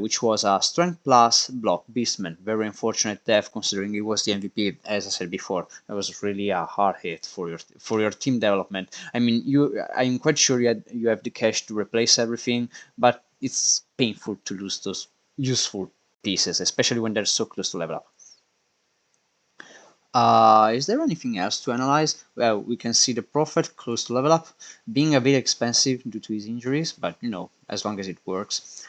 which was a Strength Plus block Beastman. Very unfortunate death, considering he was the MVP. As I said before, it was really a hard hit for your team development. I mean, I'm quite sure you have the cash to replace everything, but it's painful to lose those useful pieces, especially when they're so close to level up. Is there anything else to analyze? Well, we can see the Prophet close to level up, being a bit expensive due to his injuries, but as long as it works.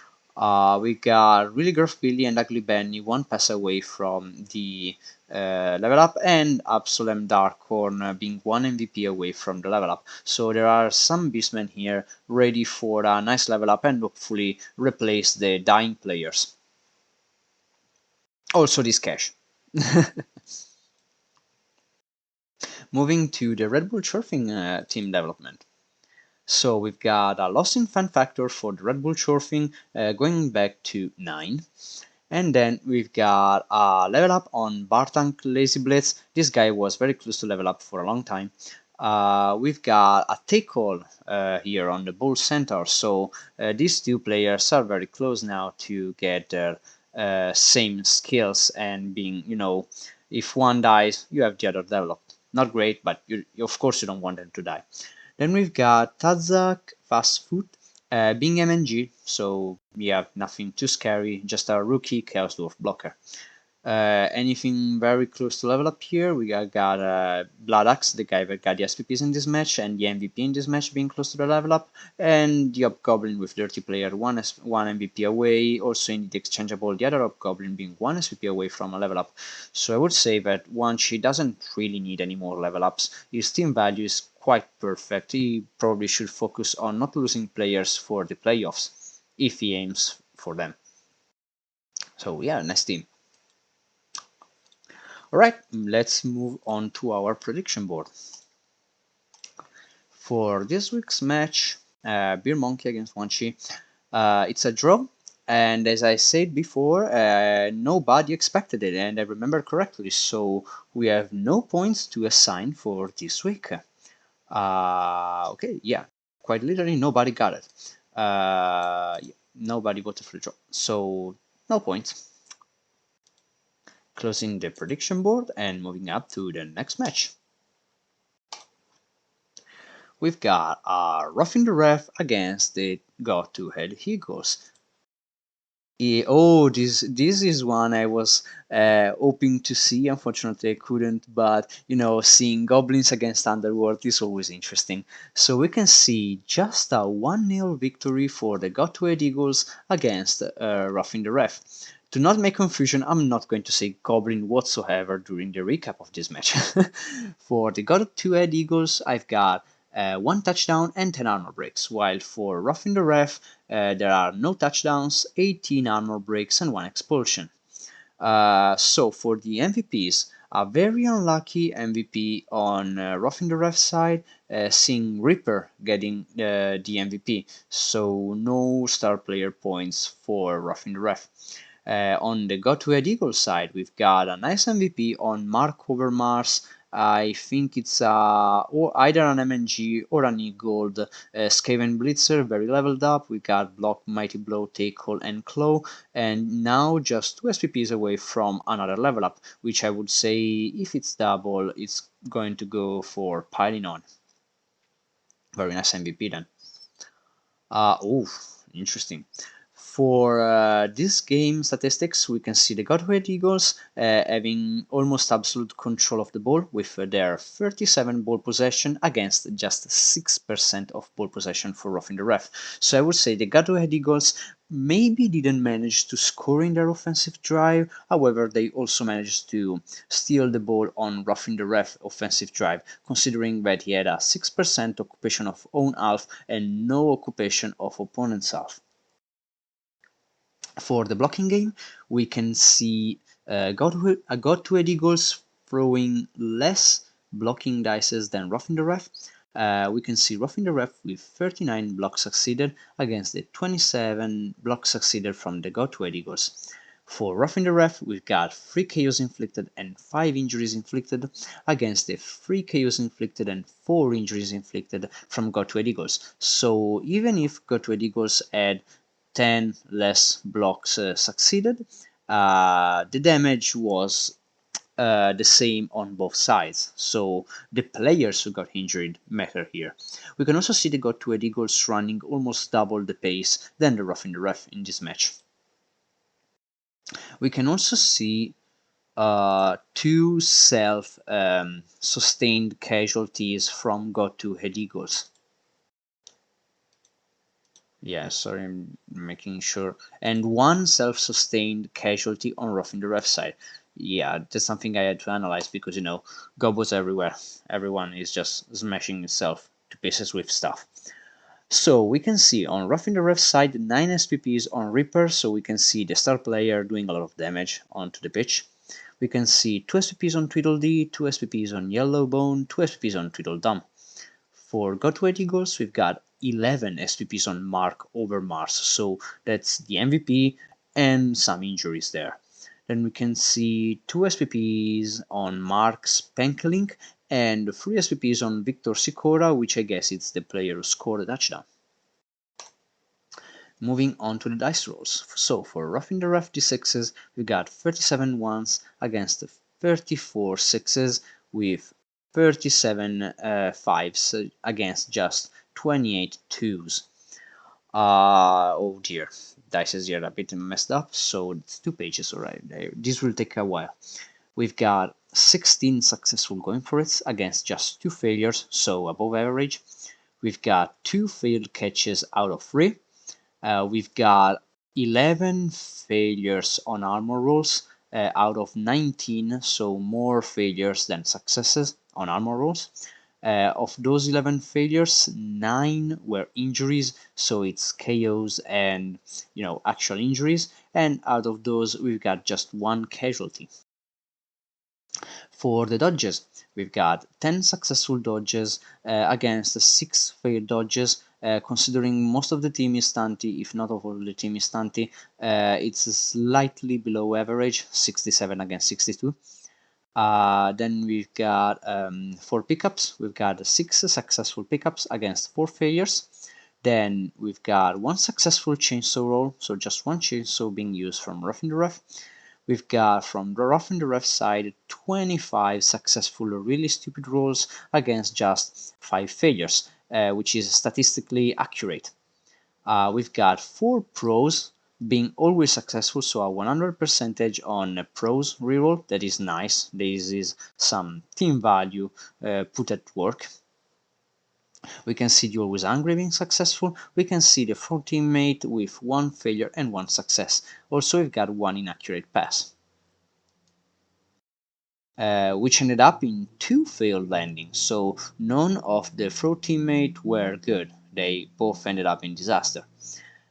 We got Really Gruff Billy and Ugly Benny one pass away from the level up, and Absolem Darkhorn being one MVP away from the level up. So there are some beastmen here ready for a nice level up and hopefully replace the dying players. Also this cash. Moving to the Red Bull Surfing team development. So we've got a loss in fan factor for the Red Bull Surfing going back to 9. And then we've got a level up on Bartank Lazy Blitz. This guy was very close to level up for a long time. We've got a take-all here on the Bull Centaur. So these two players are very close now to get their same skills and being, if one dies, you have the other developed. Not great, but of course you don't want them to die. Then we've got Tazak Fast Food being MNG, so we have nothing too scary, just a rookie Chaos Dwarf blocker. Anything very close to level up here, we got Blood Axe, the guy that got the SPPs in this match, and the MVP in this match being close to the level up, and the Hobgoblin with Dirty Player, one MVP away, also in the exchangeable, the other Hobgoblin being one SPP away from a level up. So I would say that one, she doesn't really need any more level ups. His team value is quite perfect. He probably should focus on not losing players for the playoffs, if he aims for them. So yeah, nice team. Alright, let's move on to our prediction board. For this week's match, Beer Monkey against Wanchi, it's a draw, and as I said before, nobody expected it, and I remember correctly, so we have no points to assign for this week. Okay, yeah, quite literally nobody got it. Yeah, nobody voted for the draw, so no points. Closing the prediction board and moving up to the next match. We've got Roughing the Ref against the Go-To-Head Eagles. Yeah, oh, this is one I was hoping to see. Unfortunately, I couldn't. But seeing goblins against Underworld is always interesting. So we can see just a 1-0 victory for the Go-To-Head Eagles against Roughing the Ref. To not make confusion, I'm not going to say Goblin whatsoever during the recap of this match. For the Go-To-Head Eagles, I've got 1 touchdown and 10 armor breaks, while for Roughing the Ref, there are no touchdowns, 18 armor breaks, and 1 expulsion. So for the MVPs, a very unlucky MVP on Roughing the Ref side, seeing Reaper getting the MVP, so no star player points for Roughing the Ref. On the Go-To-Head Eagle side, we've got a nice MVP on Mark Overmars. I think it's or either an MNG or an E-Gold Skaven Blitzer, very leveled up. We got Block, Mighty Blow, Take Hold, and Claw, and now just 2 SPPs away from another level up, which I would say if it's double, it's going to go for Piling On. Very nice MVP then. Oh, interesting. For this game statistics, we can see the Godhead Eagles having almost absolute control of the ball with their 37 ball possession against just 6% of ball possession for Roughing the Ref. So I would say the Godhead Eagles maybe didn't manage to score in their offensive drive, however they also managed to steal the ball on Roughing the Ref offensive drive, considering that he had a 6% occupation of own half and no occupation of opponent's half. For the blocking game, we can see Go-To-Head Eagles throwing less blocking dices than Roughing the Ref. We can see Roughing the Ref with 39 blocks succeeded against the 27 blocks succeeded from the Go-To-Head Eagles. For Roughing the Ref, we've got 3 KOs inflicted and 5 injuries inflicted against the 3 KOs inflicted and 4 injuries inflicted from Go-To-Head Eagles. So even if Go-To-Head Eagles had 10 less blocks succeeded, the damage was the same on both sides, so the players who got injured matter here. We can also see the Go-To-Head Eagles running almost double the pace than the Roughing the Ref in this match. We can also see 2 self-sustained casualties from Go-To-Head Eagles. Yeah, sorry, I'm making sure. And one self-sustained casualty on roughing the ref side. Yeah, that's something I had to analyze because, gobos everywhere. Everyone is just smashing itself to pieces with stuff. So we can see on roughing the ref side 9 SPPs on Reaper, so we can see the star player doing a lot of damage onto the pitch. We can see 2 SPPs on Tweedledee, 2 SPPs on Yellowbone, 2 SPPs on Tweedledum. For Got Eagles, we've got 11 SPPs on Mark over Mars, so that's the MVP and some injuries there. Then we can see 2 SPPs on Mark's Penkelink and 3 SPPs on Victor Sikora, which I guess it's the player who scored a touchdown. Moving on to the dice rolls. So for roughing the ref d6s, we got 37 ones against 34 sixes with 37 fives against just 28 twos. Oh dear, dice is here a bit messed up, so it's 2 pages already. This will take a while. We've got 16 successful going for it against just 2 failures, so above average. We've got 2 failed catches out of 3. We've got 11 failures on armor rolls out of 19, so more failures than successes on armor rolls. Of those 11 failures, 9 were injuries, so it's KOs and actual injuries, and out of those we've got just 1 casualty. For the dodges, we've got 10 successful dodges against 6 failed dodges. Considering most of the team is stunty, if not all the team is stunty, it's slightly below average, 67 against 62. Then we've got 4 pickups. We've got 6 successful pickups against 4 failures. Then we've got 1 successful chainsaw roll, so just 1 chainsaw being used from roughing the rough. We've got from the roughing the rough side 25 successful really stupid rolls against just 5 failures, which is statistically accurate. We've got 4 pros being always successful, so a 100 percentage on pros reroll. That is nice. This is some team value put at work. We can see the always angry being successful. We can see the 4 teammate with 1 failure and 1 success. Also, we've got 1 inaccurate pass. Which ended up in 2 failed landings, so none of the 4 teammates were good. They both ended up in disaster.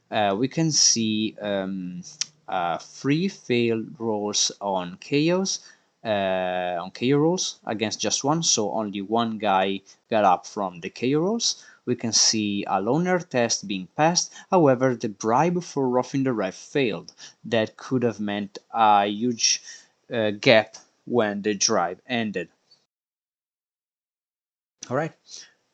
We can see 3 failed rolls on KOs, on KO rolls against just 1, so only 1 guy got up from the KO rolls. We can see a loner test being passed, however the bribe for roughing the ref failed. That could have meant a huge gap when the drive ended. Alright,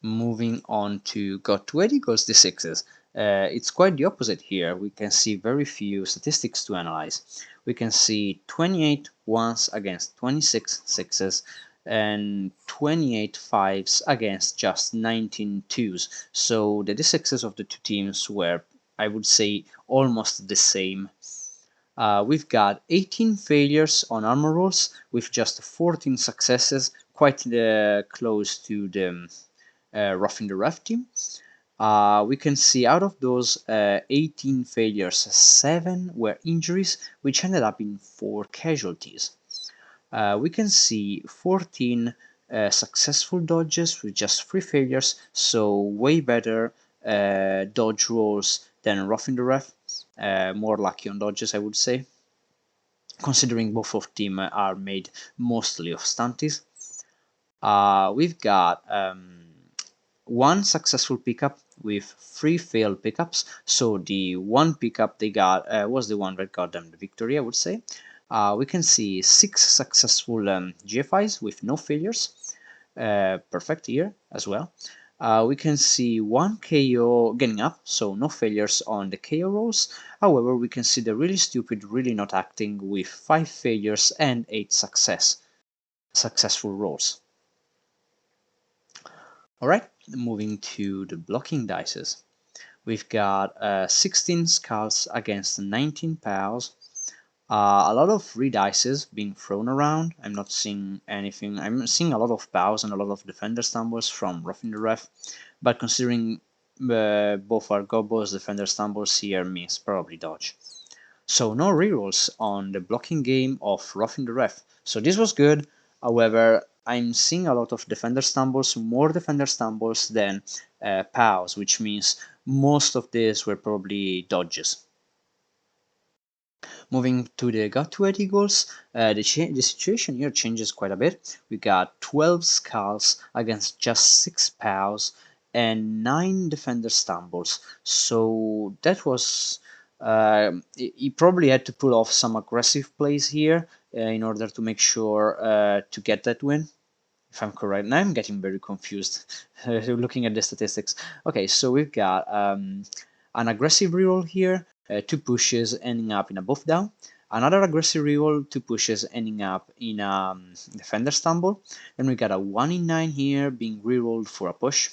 moving on to got 20 equals d6s. It's quite the opposite here. We can see very few statistics to analyze. We can see 28 ones against 26 sixes and 28 fives against just 19 twos. So the d6s of the two teams were, I would say, almost the same. We've got 18 failures on armor rolls with just 14 successes, quite close to the roughing the rough team. We can see out of those 18 failures, 7 were injuries, which ended up in 4 casualties. We can see 14 successful dodges with just 3 failures, so way better dodge rolls than roughing the rough. More lucky on dodges, I would say, considering both of them are made mostly of stunties. We've got 1 successful pickup with 3 failed pickups, so the 1 pickup they got was the one that got them the victory, I would say. We can see 6 successful GFIs with no failures, perfect here as well. We can see 1 KO getting up, so no failures on the KO rolls. However, we can see the really stupid, really not acting with 5 failures and 8 successful rolls. Alright, moving to the blocking dices. We've got 16 skulls against 19 pals. A lot of redices being thrown around. I'm not seeing anything. I'm seeing a lot of bows and a lot of defender stumbles from roughing the ref, but considering both are gobos, defender stumbles here means probably dodge. So no rerolls on the blocking game of roughing the ref. So this was good. However, I'm seeing a lot of defender stumbles, more defender stumbles than POWs, which means most of these were probably dodges. Moving to the gut to 80 goals, the situation here changes quite a bit. We got 12 skulls against just 6 POWs and 9 defender stumbles. So that was he probably had to pull off some aggressive plays here in order to make sure to get that win, if I'm correct. Now I'm getting very confused looking at the statistics. Okay, so we've got an aggressive reroll here, 2 pushes ending up in a buff down. Another aggressive reroll, 2 pushes ending up in a defender stumble. Then we got a 1 in 9 here being rerolled for a push.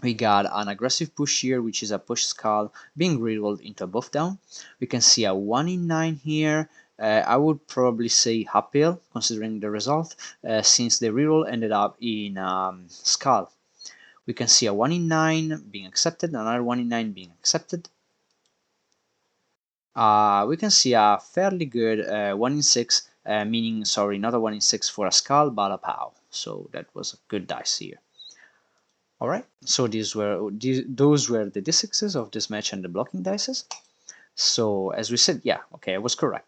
We got an aggressive push here, which is a push skull being rerolled into a buff down. We can see a 1 in 9 here. I would probably say uphill considering the result, since the reroll ended up in skull. We can see a 1 in 9 being accepted, another 1 in 9 being accepted. We can see a fairly good 1 in 6, meaning, sorry, not a 1 in 6 for a skull, but a POW. So that was a good dice here. All right, so those were the d6s of this match and the blocking dices. So as we said, yeah, okay, I was correct.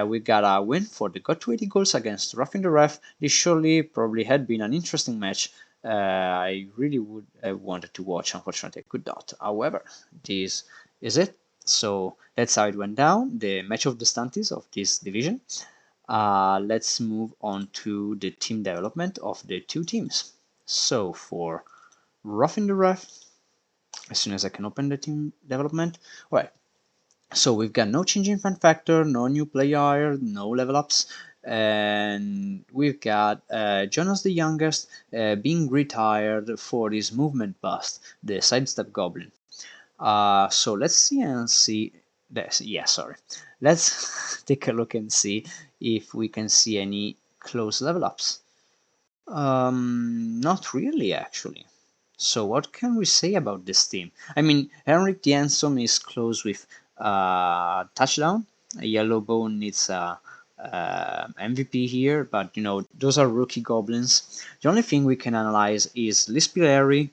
We got a win for the got to 80 goals against Roughing the Ref. This surely probably had been an interesting match. I really would have wanted to watch. Unfortunately, I could not. However, this is it. So that's how it went down. The match of the stunties of this division. Let's move on to the team development of the two teams. So for Roughing the Ref, as soon as I can open the team development. All right. So we've got no change in fan factor, no new player, no level ups, and we've got Jonas the Youngest being retired for his movement bust, the sidestep goblin. So let's see this. Yeah, sorry. Let's take a look and see if we can see any close level ups. Not really, actually. So what can we say about this team? I mean, Henrik Jansson is close with touchdown. Yellowbone needs a MVP here, but you know those are rookie goblins. The only thing we can analyze is Lispirary,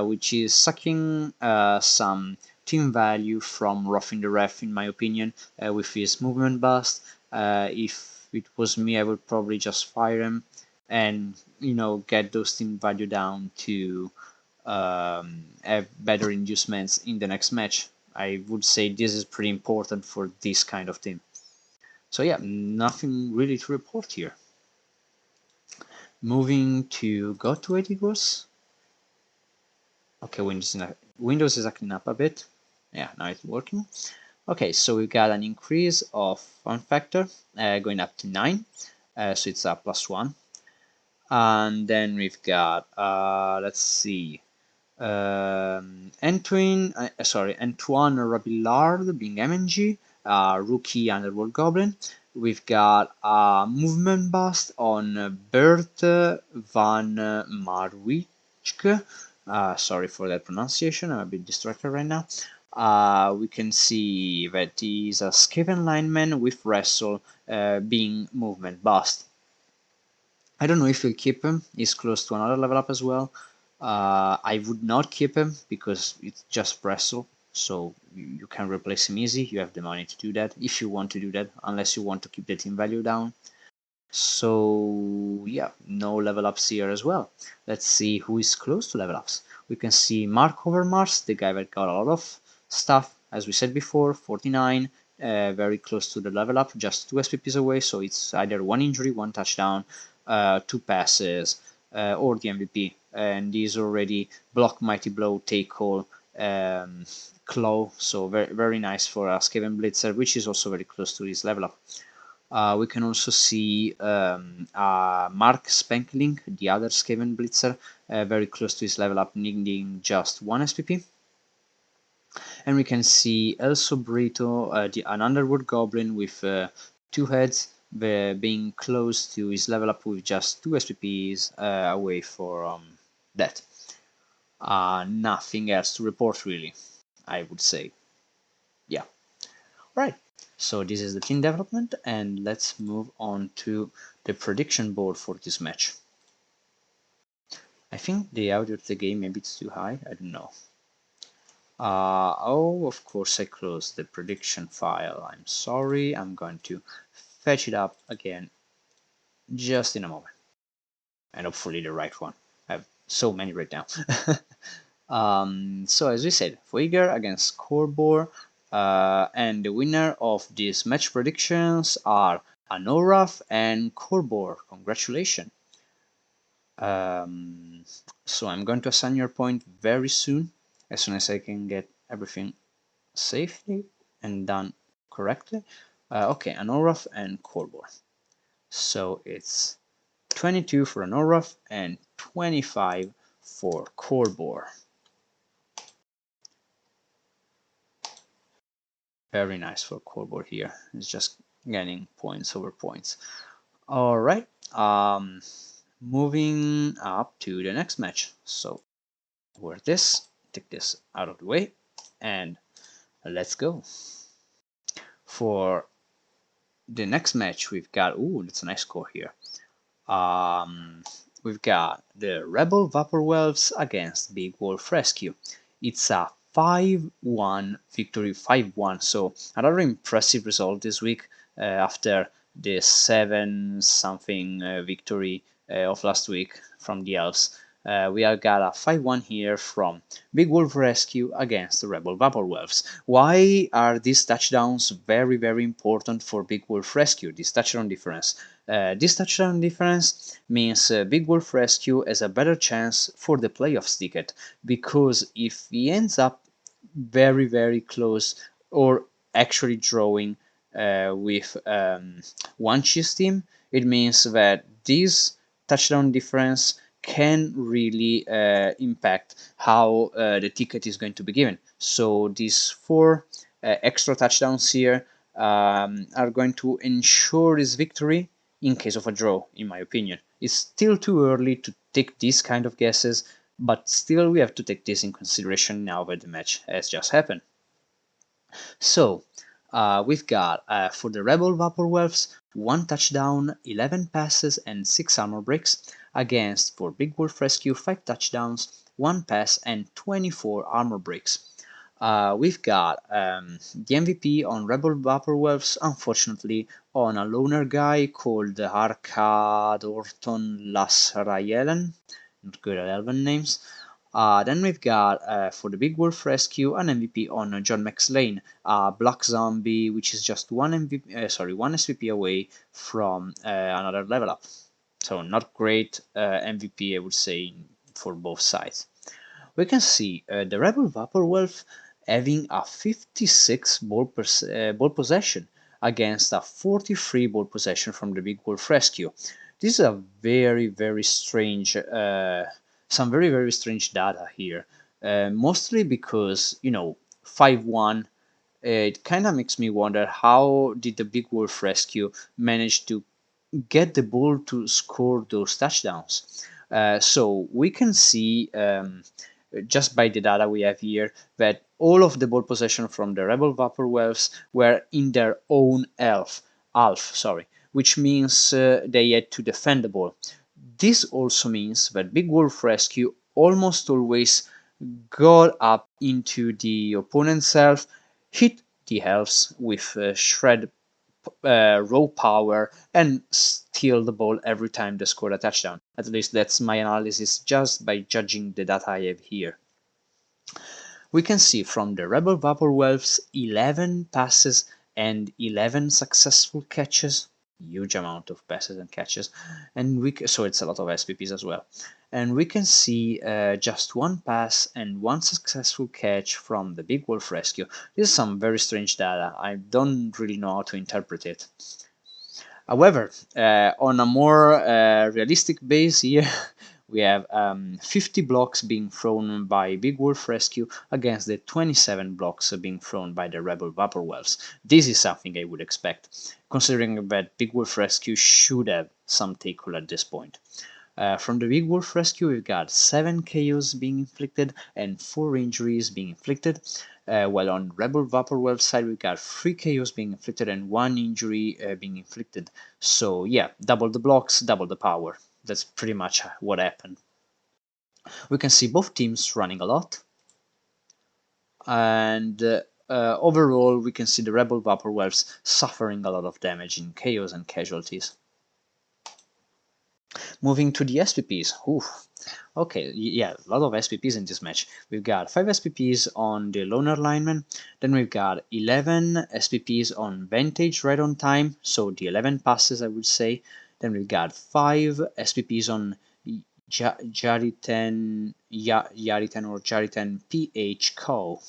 which is sucking some team value from Roughing the Ref, in my opinion, with his movement bust. If it was me, I would probably just fire him and you know get those team value down to have better inducements in the next match. I would say this is pretty important for this kind of team. So yeah, nothing really to report here. Moving to go to 80 goals. Okay, Windows is acting up a bit. Yeah, now it's working. Okay, so we got an increase of fun factor going up to 9. So it's a +1. And then we've got, let's see, Antoine Rabillard being MNG, rookie Underworld Goblin. We've got a movement bust on Bert van Marwijk. Sorry for that pronunciation, I'm a bit distracted right now. We can see that he's a Skaven lineman with Wrestle being movement bust. I don't know if you'll keep him. He's close to another level up as well. I would not keep him because it's just wrestle, so you can replace him easy. You have the money to do that if you want to do that, unless you want to keep the team value down. So yeah, no level ups here as well. Let's see who is close to level ups. We can see Mark Overmars, the guy that got a lot of stuff, as we said before, 49, very close to the level up, just 2 SPPs away. So it's either 1 injury, 1 touchdown, 2 passes, or the MVP. And he's already block, mighty blow, take all, claw. So very very nice for a Skaven Blitzer, which is also very close to his level up. We can also see Mark Spankling, the other Skaven Blitzer, very close to his level up, needing just 1 SPP. And we can see also Brito, an Underworld Goblin with 2 heads, being close to his level up with just 2 SPPs away for that. Nothing else to report really, I would say. Yeah. Right. So this is the team development, and let's move on to the prediction board for this match. I think the audio of the game, maybe it's too high, I don't know. Oh, of course I closed the prediction file. I'm sorry, I'm going to fetch it up again just in a moment. And hopefully the right one. I have so many right now. So as we said, Fuiger against Korbor, and the winner of these match predictions are Anoraf and Korbor. Congratulations. So I'm going to assign your point very soon, as soon as I can get everything safely and done correctly. Okay, Anoraf and Korbor. So it's 22 for Anoraf and 25 for Korbor. Very nice for Korbor here. It's just gaining points over points. All right. Moving up to the next match. So where this, take this out of the way, and let's go. For the next match, we've got, ooh, that's a nice score here. We've got the REBBL Vaporwelves against Big Wolf Rescue. It's a 5-1 victory, 5-1. So another impressive result this week after the 7-something victory of last week from the Elves. We have got a 5-1 here from Big Wolf Rescue against the REBBL Vaporwelves. Why are these touchdowns very, very important for Big Wolf Rescue, this touchdown difference? This touchdown difference means Big Wolf Rescue has a better chance for the playoffs ticket, because if he ends up very, very close or actually drawing with one cheese team, it means that this touchdown difference can really impact how the ticket is going to be given. So these 4 extra touchdowns here are going to ensure his victory in case of a draw, in my opinion. It's still too early to take these kind of guesses, but still we have to take this in consideration now that the match has just happened. So we've got for the REBBL Vaporwelves 1 touchdown, 11 passes and 6 armor breaks, against for Big Wolf Rescue 5 touchdowns, 1 pass and 24 armor breaks. We've got the MVP on REBBL Vaporwelves, unfortunately, on a loner guy called Arkadorton Lasrayelen. Not good at Elven names. Then we've got for the Big Wolf Rescue an MVP on John McSlane, Black Zombie, which is just one one SVP away from another level up. So not great MVP, I would say, for both sides. We can see the REBBL Vaporwolf having a 56 ball possession against a 43 ball possession from the Big Wolf Rescue. This is a very, very strange, some very, very strange data here. Mostly because, 5-1, it kind of makes me wonder how did the Big Wolf Rescue manage to get the ball to score those touchdowns. So we can see just by the data we have here that all of the ball possession from the REBBL Vaporwelves were in their own half, which means they had to defend the ball. This also means that Big Wolf Rescue almost always got up into the opponent's half, hit the elves with shred raw power, and steal the ball every time they score a touchdown. At least that's my analysis just by judging the data I have here. We can see from the REBBL Vaporwelves 11 passes and 11 successful catches, huge amount of passes and catches, and so it's a lot of SPPs as well. And we can see just 1 pass and 1 successful catch from the Big Wolf Rescue. This is some very strange data. I don't really know how to interpret it. However, on a more realistic base here, we have 50 blocks being thrown by Big Wolf Rescue against the 27 blocks being thrown by the REBBL Vaporwelves. This is something I would expect, considering that Big Wolf Rescue should have some tackle at this point. From the Big Wolf Rescue, we've got 7 KOs being inflicted and 4 injuries being inflicted. While on Rebel Vaporwave side, we've got 3 KOs being inflicted and 1 injury being inflicted. So yeah, double the blocks, double the power. That's pretty much what happened. We can see both teams running a lot, and overall we can see the Rebel Vaporwaves suffering a lot of damage in KOs and casualties. Moving to the SPPs. Oof. Okay, yeah, a lot of SPPs in this match. We've got 5 SPPs on the Loner lineman, then we've got 11 SPPs on Vantage right on time, so the 11 passes I would say. Then we've got 5 SPPs on Yariten or Jariten PH Co.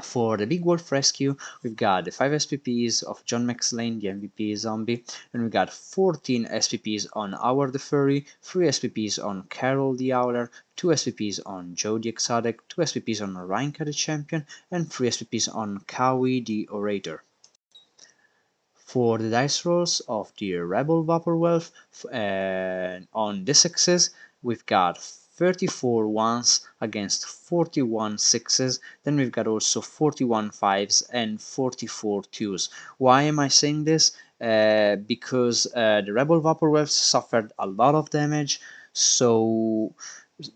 For the Big Wolf Rescue, we've got the 5 SPPs of John McSlane, the MVP zombie, and we've got 14 SPPs on Howard the Furry, 3 SPPs on Carol the Owler, 2 SPPs on Joe the Exotic, 2 SPPs on Ryanka the Champion, and 3 SPPs on Kawi the Orator. For the dice rolls of the Rebel Vaporwave, on the sixes, we've got 34 ones against 41 sixes, then we've got also 41 fives and 44 twos. Why am I saying this? Because the Rebel Vaporwaves suffered a lot of damage, so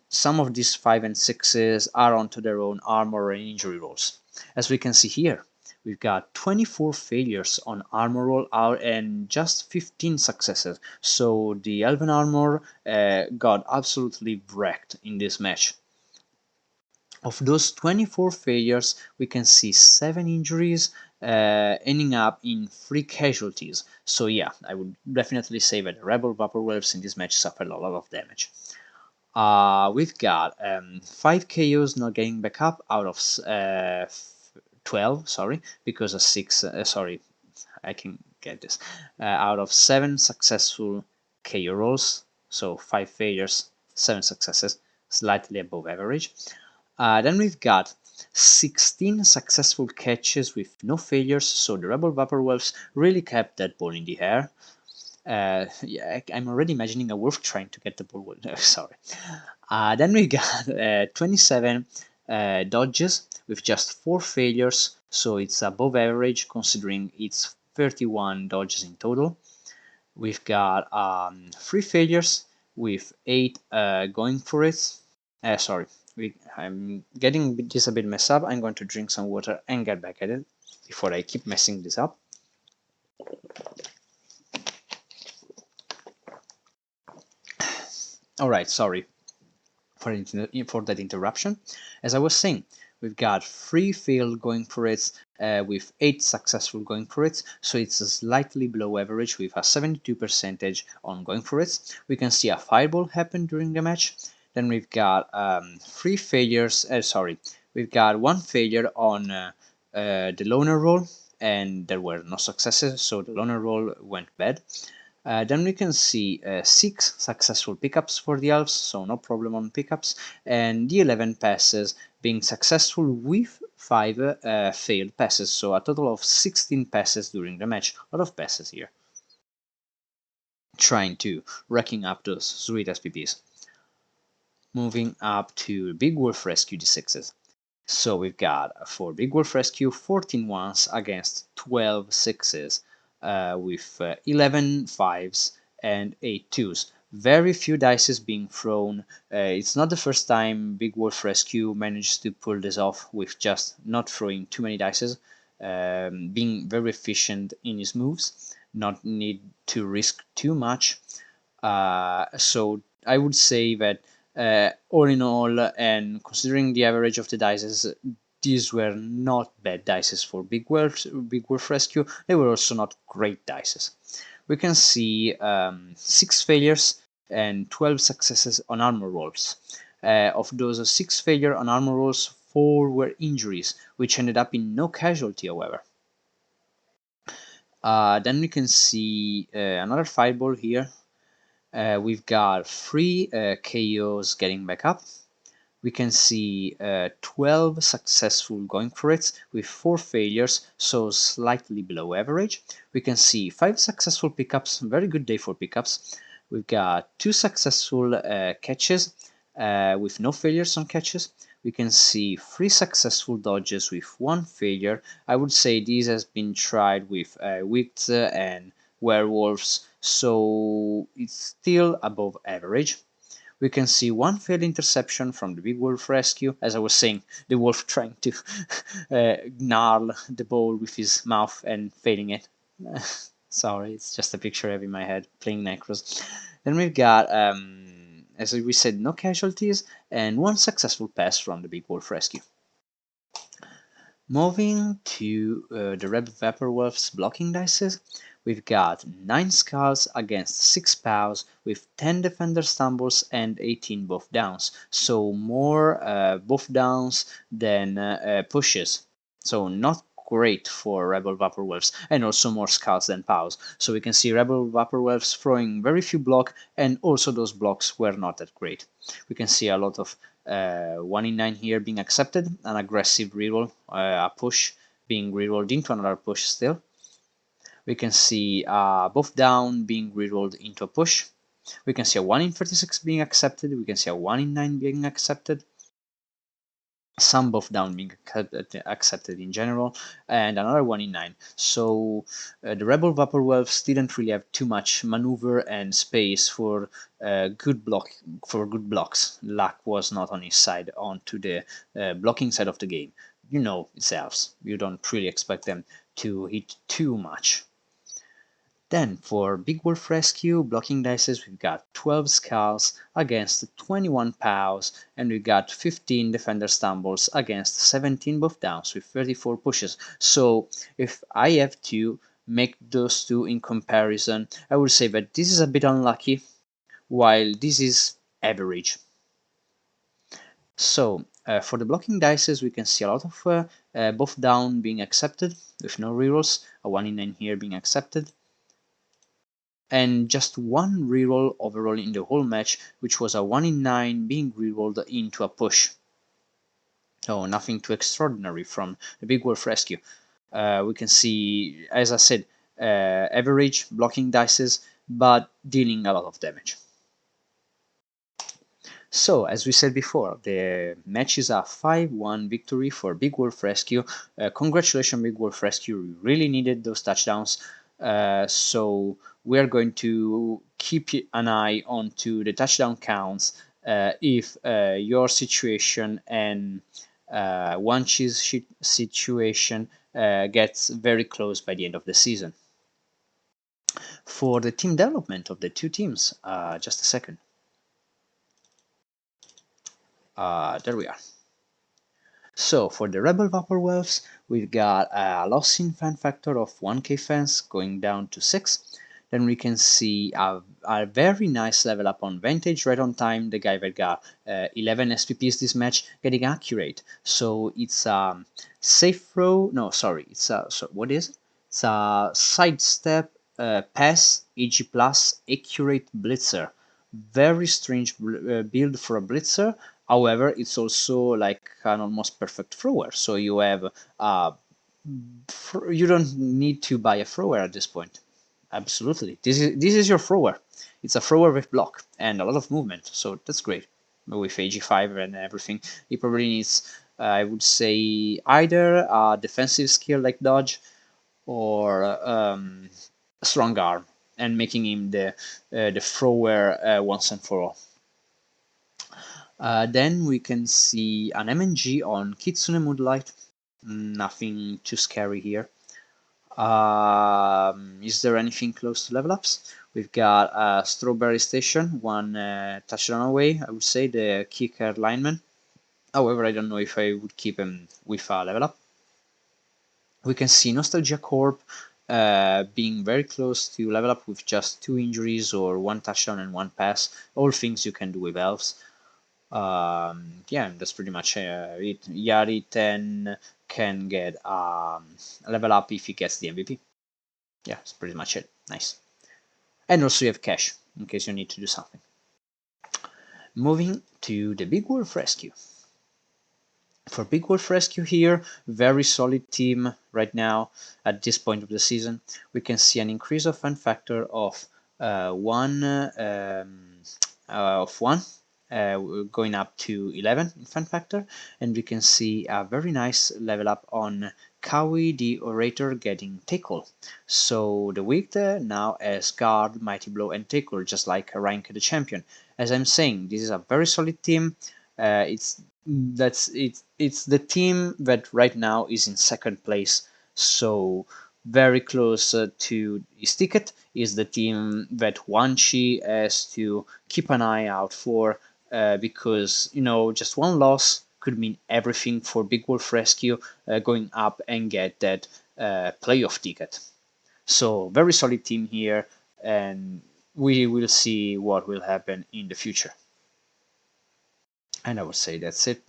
some of these 5 and 6s are onto their own armor and injury rolls. As we can see here, we've got 24 failures on armor roll and just 15 successes, so the Elven Armor got absolutely wrecked in this match. Of those 24 failures, we can see 7 injuries, ending up in 3 casualties. So yeah, I would definitely say that the Rebel Vaporwaves in this match suffered a lot of damage. We've got 5 KOs not getting back up out of 12, sorry, because of 6, sorry, I can get this, out of 7 successful KO rolls, so 5 failures, 7 successes, slightly above average. Then we've got 16 successful catches with no failures, so the Rebel Vaporwaves really kept that ball in the air. Yeah, I'm already imagining a wolf trying to get the ball. Sorry. Then we got 27 dodges with just 4 failures, so it's above average considering it's 31 dodges in total. We've got 3 failures with 8 going for it. Sorry, I'm getting this a bit messed up. I'm going to drink some water and get back at it before I keep messing this up. Alright, sorry for that interruption. As I was saying, we've got 3 failed going for it with 8 successful going for it, so it's slightly below average with a 72% on going for it. We can see a fireball happen during the match. Then we've got 3 failures, we've got 1 failure on the loner roll, and there were no successes, so the loner roll went bad. Then we can see 6 successful pickups for the elves, so no problem on pickups, and the 11 passes being successful with 5 failed passes, so a total of 16 passes during the match. A lot of passes here. Trying to racking up those sweet SPPs. Moving up to Big Wolf Rescue D6s. So we've got for Big Wolf Rescue 14 ones against 12 sixes. With 11 fives and 8 twos. Very few dices being thrown. It's not the first time Big Wolf Rescue managed to pull this off with just not throwing too many dices, being very efficient in his moves, not need to risk too much. So I would say that all in all, and considering the average of the dices, these were not bad dices for Big Wolf Rescue. They were also not great dices. We can see 6 failures and 12 successes on armor rolls. Of those 6 failures on armor rolls, 4 were injuries, which ended up in no casualty, however. Then we can see another fireball here. We've got 3 KOs getting back up. We can see 12 successful going for it with 4 failures, so slightly below average. We can see 5 successful pickups, very good day for pickups, We've got 2 successful catches with no failures on catches. We can see 3 successful dodges with 1 failure. I would say this has been tried with Wicks and Werewolves, so it's still above average. We can see 1 failed interception from the big wolf rescue. As I was saying, the wolf trying to gnarl the ball with his mouth and failing it. Sorry, it's just a picture I have in my head, playing Necros. Then we've got, as we said, no casualties and 1 successful pass from the big wolf rescue. Moving to the Rebel Vaporwolf's blocking dices, we've got 9 skulls against 6 pows with 10 defender stumbles and 18 buff downs. So more buff downs than pushes. So not great for Rebel Vaporwolves, and also more skulls than pows. So we can see Rebel Vaporwolves throwing very few block, and also those blocks were not that great. We can see a lot of 1 in 9 here being accepted, an aggressive reroll, a push being rerolled into another push still. We can see both down being rerolled into a push. We can see a 1 in 36 being accepted. We can see a 1 in 9 being accepted. Some buff down being accepted in general, and another 1 in 9. So the Rebel Vaporwolves didn't really have too much maneuver and space for good blocks. Luck was not on his side onto the blocking side of the game. You know, it's elves. You don't really expect them to hit too much. Then for Big Wolf Rescue blocking dices, we've got 12 skulls against 21 pows, and we've got 15 defender stumbles against 17 buff downs with 34 pushes. So if I have to make those two in comparison, I would say that this is a bit unlucky, while this is average. So for the blocking dices, we can see a lot of buff down being accepted with no rerolls, a 1 in 9 here being accepted, and just 1 reroll overall in the whole match, which was a 1 in 9 being rerolled into a push. So nothing too extraordinary from the Big Wolf Rescue. We can see, as I said, average blocking dices, but dealing a lot of damage. So, as we said before, the match is a 5-1 victory for Big Wolf Rescue. Congratulations, Big Wolf Rescue. We really needed those touchdowns. So we are going to keep an eye on to the touchdown counts if your situation and Wanchi's situation gets very close by the end of the season. For the team development of the two teams, just a second. There we are. So for the Rebel Vaporwolves, we've got a loss in fan factor of 1k fans going down to 6. Then we can see a very nice level up on Vantage right on time. The guy that got 11 SPPs this match getting accurate. So it's a safe throw. No, sorry. It's a, so what is it? It's a sidestep pass AG plus accurate blitzer. Very strange build for a blitzer. However, it's also like an almost perfect thrower. So you have you don't need to buy a thrower at this point. Absolutely, this is your thrower. It's a thrower with block and a lot of movement, so that's great. With AG5 and everything, he probably needs, I would say, either a defensive skill like dodge or strong arm, and making him the thrower once and for all. Then we can see an MNG on Kitsune Moonlight. Nothing too scary here. Is there anything close to level ups? We've got Strawberry Station, 1 touchdown away, I would say, the kicker lineman. However, I don't know if I would keep him with a level up. We can see Nostalgia Corp being very close to level up with just 2 injuries or 1 touchdown and 1 pass. All things you can do with elves. Yeah, that's pretty much it. Yari 10 can get a level up if he gets the MVP. Yeah, that's pretty much it. Nice. And also you have cash in case you need to do something. Moving to the Big Wolf Rescue. For Big Wolf Rescue here, very solid team right now at this point of the season. We can see an increase of fan factor of 1 of 1, going up to 11 in fun factor, and we can see a very nice level up on Kawi the Orator getting Tickle. So the weak now has Guard, Mighty Blow, and Tickle, just like Rank the Champion. As I'm saying, this is a very solid team. It's the team that right now is in second place, so very close to his ticket is the team that Wanchi has to keep an eye out for, because just one loss could mean everything for Big Wolf Rescue going up and get that playoff ticket. So very solid team here, and we will see what will happen in the future. And I would say that's it.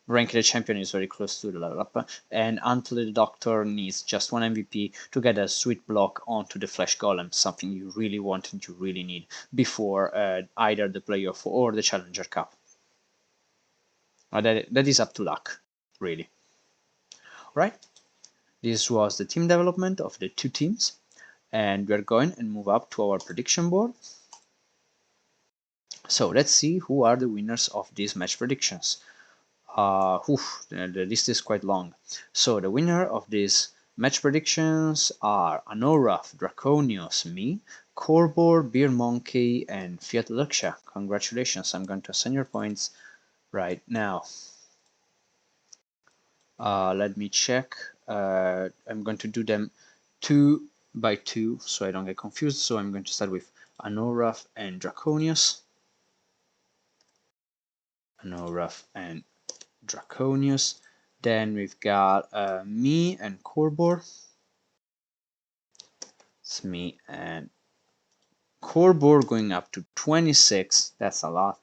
Rank the Champion is very close to the level up, and until the Doctor needs just one MVP to get a sweet block onto the Flash Golem, something you really want and you really need before either the playoff or the Challenger Cup. That is up to luck, really. Right? This was the team development of the two teams, and we're going and move up to our prediction board. So let's see who are the winners of these match predictions. The list is quite long. So the winner of these match predictions are Anoraf, Draconius, me, Corbor, Beer Monkey, and Fiat Luxia. Congratulations, I'm going to assign your points right now. Let me check. I'm going to do them 2 by 2 so I don't get confused. So I'm going to start with Anoraf and Draconius. Anoraf and Draconius. Then we've got me and Corbor. It's me and Corbor going up to 26. That's a lot.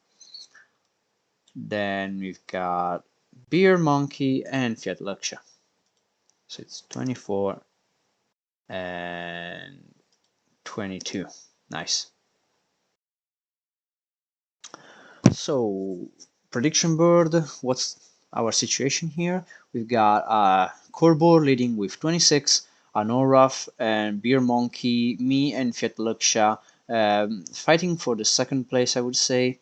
Then we've got Beer Monkey and Fiat Luxia. So it's 24 and 22. Nice. So prediction board, what's our situation here? We've got Corbor leading with 26, Anoraf and Beer Monkey, me and Fiat Luxia fighting for the second place, I would say.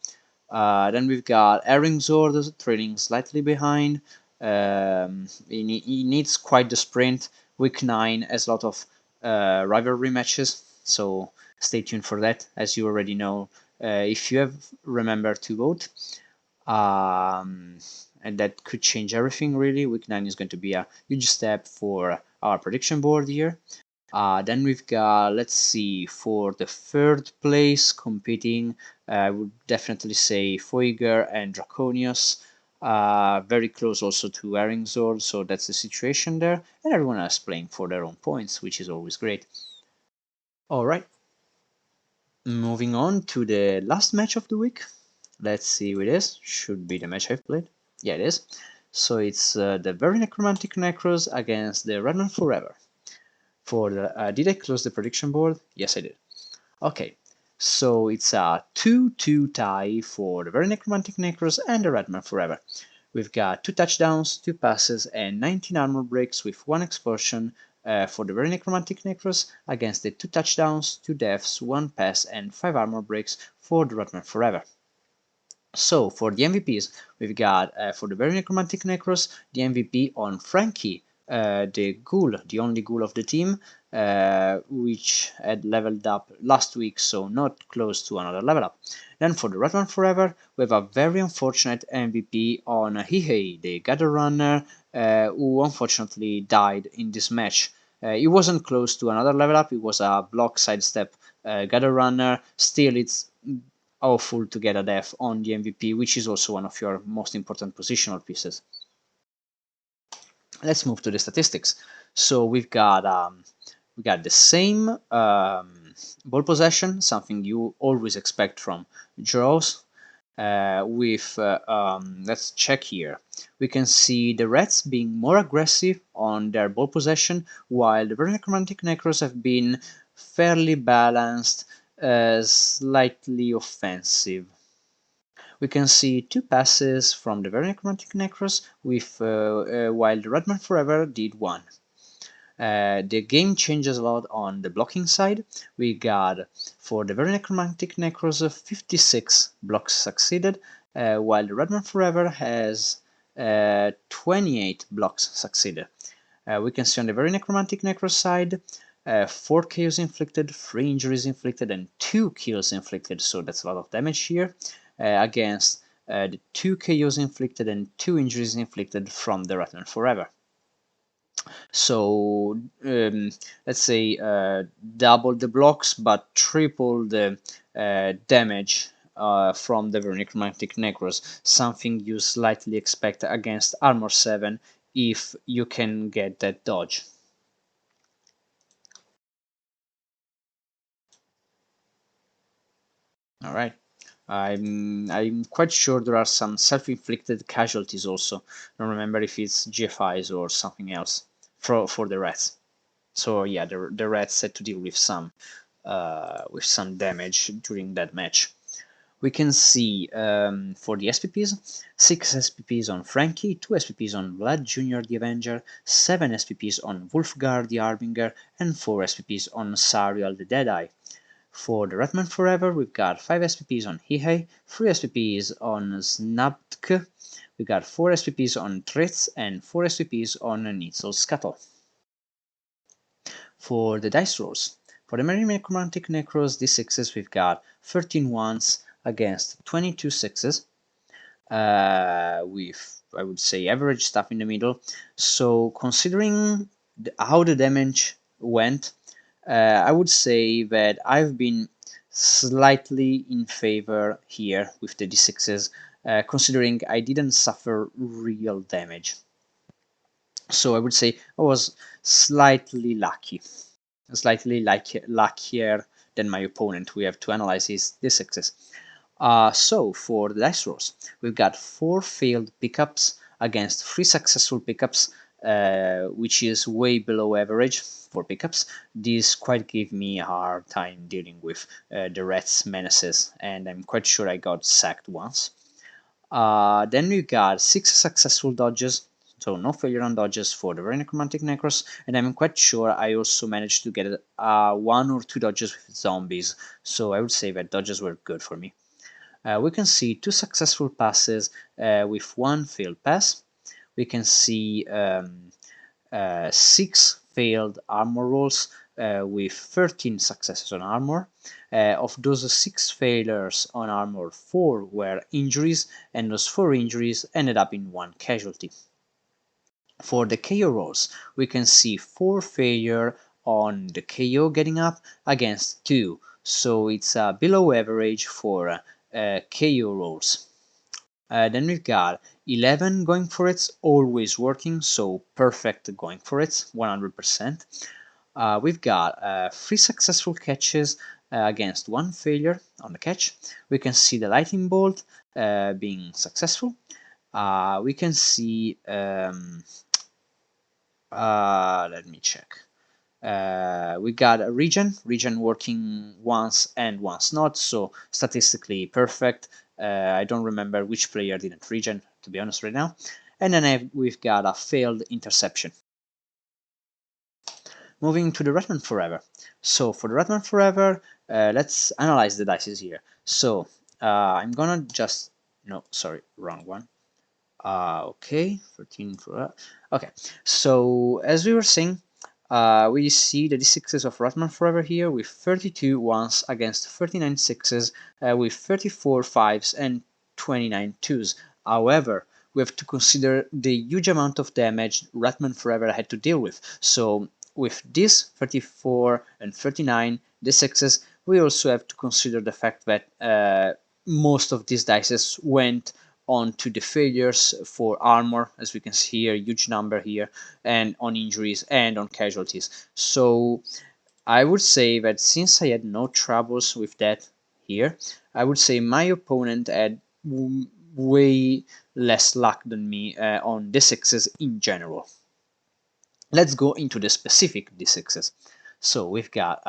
Then we've got Eringzord trailing slightly behind. He needs quite the sprint. Week 9 has a lot of rivalry matches, so stay tuned for that. As you already know, if you have remembered to vote, and that could change everything really. Week 9 is going to be a huge step for our prediction board here. Then we've got, let's see, for the third place competing, I would definitely say Foiger and Draconius. Very close also to Eringzord, so that's the situation there. And everyone else playing for their own points, which is always great. Alright, moving on to the last match of the week. Let's see who it is. Should be the match I've played. Yeah, it is. So it's the Very Necromantic Necros against the Redman Forever. For the, did I close the prediction board? Yes, I did. Okay, so it's a 2-2 tie for the Very Necromantic Necros and the Redman Forever. We've got 2 touchdowns, 2 passes, and 19 armor breaks with 1 expulsion for the Very Necromantic Necros against the 2 touchdowns, 2 deaths, 1 pass, and 5 armor breaks for the Redman Forever. So for the MVPs, we've got for the Very Necromantic Necros, the MVP on Frankie, the ghoul, the only ghoul of the team, which had leveled up last week, so not close to another level up. Then for the Redman Forever, we have a very unfortunate MVP on Hihei, the Gather Runner, who unfortunately died in this match. It wasn't close to another level up, it was a block sidestep Gather Runner. Still, it's awful to get a death on the MVP, which is also one of your most important positional pieces. Let's move to the statistics. So we've got the same ball possession, something you always expect from draws. Let's check here. We can see the Reds being more aggressive on their ball possession, while the Very Necromantic Necros have been fairly balanced, slightly offensive. We can see 2 passes from the Very Necromantic Necros, with while the Redman Forever did 1. The game changes a lot on the blocking side. We got, for the very necromantic necros, 56 blocks succeeded, while the Redman Forever has 28 blocks succeeded. We can see on the very necromantic necro side, 4 KOs inflicted, 3 injuries inflicted, and 2 kills inflicted, so that's a lot of damage here, against the 2 KOs inflicted and 2 injuries inflicted from the Redman Forever. So let's say double the blocks but triple the damage from the very necromantic necros, something you slightly expect against armor 7 if you can get that dodge. All right. I'm quite sure there are some self-inflicted casualties also. I don't remember if it's GFIs or something else for the rats. So yeah, the rats had to deal with some damage during that match. We can see for the SPPs, 6 SPPs on Frankie, 2 SPPs on Vlad Jr. the Avenger, 7 SPPs on Wolfgar the Harbinger, and 4 SPPs on Sariel the Deadeye. For the Redman Forever, we've got 5 SPPs on Hihei, 3 SPPs on Snabtk, we got 4 SPPs on Tritz, and 4 SPPs on Nitzel Scuttle. For the dice rolls, for the Merry Necromantic Necros D6s, we've got 13 ones against 22 sixes, with, I would say, average stuff in the middle. So considering how the damage went, I would say that I've been slightly in favor here with the D6s, considering I didn't suffer real damage. So I would say I was slightly lucky, luckier than my opponent. We have to analyze his D6s. So for the dice rolls, we've got 4 failed pickups against 3 successful pickups, which is way below average for pickups. This quite gave me a hard time dealing with the rats' menaces, and I'm quite sure I got sacked once. Then we got 6 successful dodges, so no failure on dodges for the very necromantic necros, and I'm quite sure I also managed to get 1 or 2 dodges with zombies, so I would say that dodges were good for me. We can see 2 successful passes with 1 failed pass. We can see 6 failed armor rolls with 13 successes on armor. Of those 6 failures on armor, 4 were injuries, and those 4 injuries ended up in 1 casualty. For the KO rolls, we can see 4 failure on the KO getting up against 2, so it's below average for KO rolls. Then we've got 11 going for it, always working, so perfect going for it, 100%. We've got 3 successful catches against 1 failure on the catch. We can see the lightning bolt being successful. We can see, let me check. We got a regen working once and once not, so statistically perfect. I don't remember which player didn't regen, to be honest right now. And then we've got a failed interception. Moving to the Redman Forever. So for the Redman Forever, let's analyze the dice here. So I'm gonna just, no, sorry, wrong one. Okay, 13 for okay. So as we were saying, we see the D6s of Redman Forever here with 32 ones against 39 sixes, with 34 fives and 29 twos. However, we have to consider the huge amount of damage Redman Forever had to deal with. So with this 34 and 39 D6s, we also have to consider the fact that most of these dices went onto the failures for armor, as we can see here, huge number here, and on injuries and on casualties. So I would say that since I had no troubles with that here, I would say my opponent had way less luck than me on D6s in general. Let's go into the specific D6s. So we've got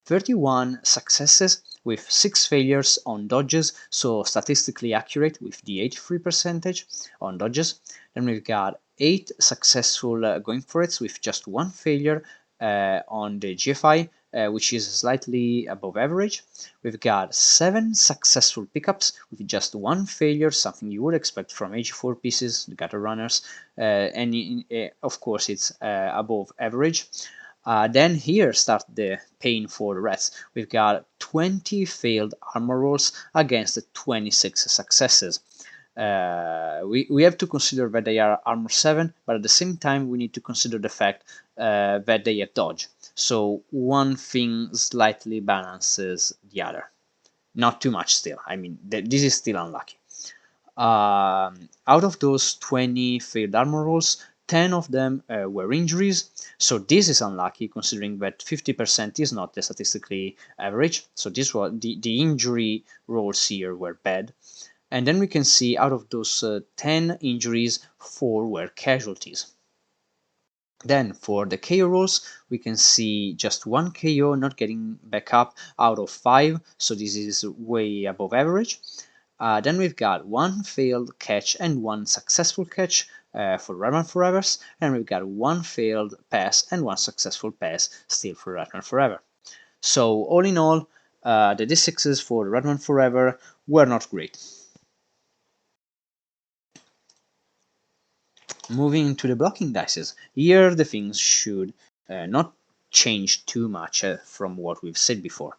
31 successes with 6 failures on dodges, so statistically accurate with the 83% on dodges. Then we've got 8 successful going for it with just one failure on the GFI, which is slightly above average. We've got 7 successful pickups with just one failure, something you would expect from AG4 pieces, the gutter runners, and of course it's above average. Then here start the pain for the rest. We've got 20 failed armor rolls against 26 successes. We have to consider that they are armor 7, but at the same time we need to consider the fact that they have dodge. So one thing slightly balances the other. Not too much still. I mean, this is still unlucky. Out of those 20 failed armor rolls, 10 of them were injuries. So this is unlucky considering that 50% is not the statistically average. So this was the injury rolls here were bad. And then we can see out of those 10 injuries, 4 were casualties. Then for the KO rolls, we can see just one KO not getting back up out of 5, so this is way above average. Then we've got one failed catch and one successful catch for Redman Forevers, and we've got one failed pass and one successful pass still for Redman Forever. So all in all, the D6s for Redman Forever were not great. Moving to the blocking dices, here the things should not change too much from what we've said before.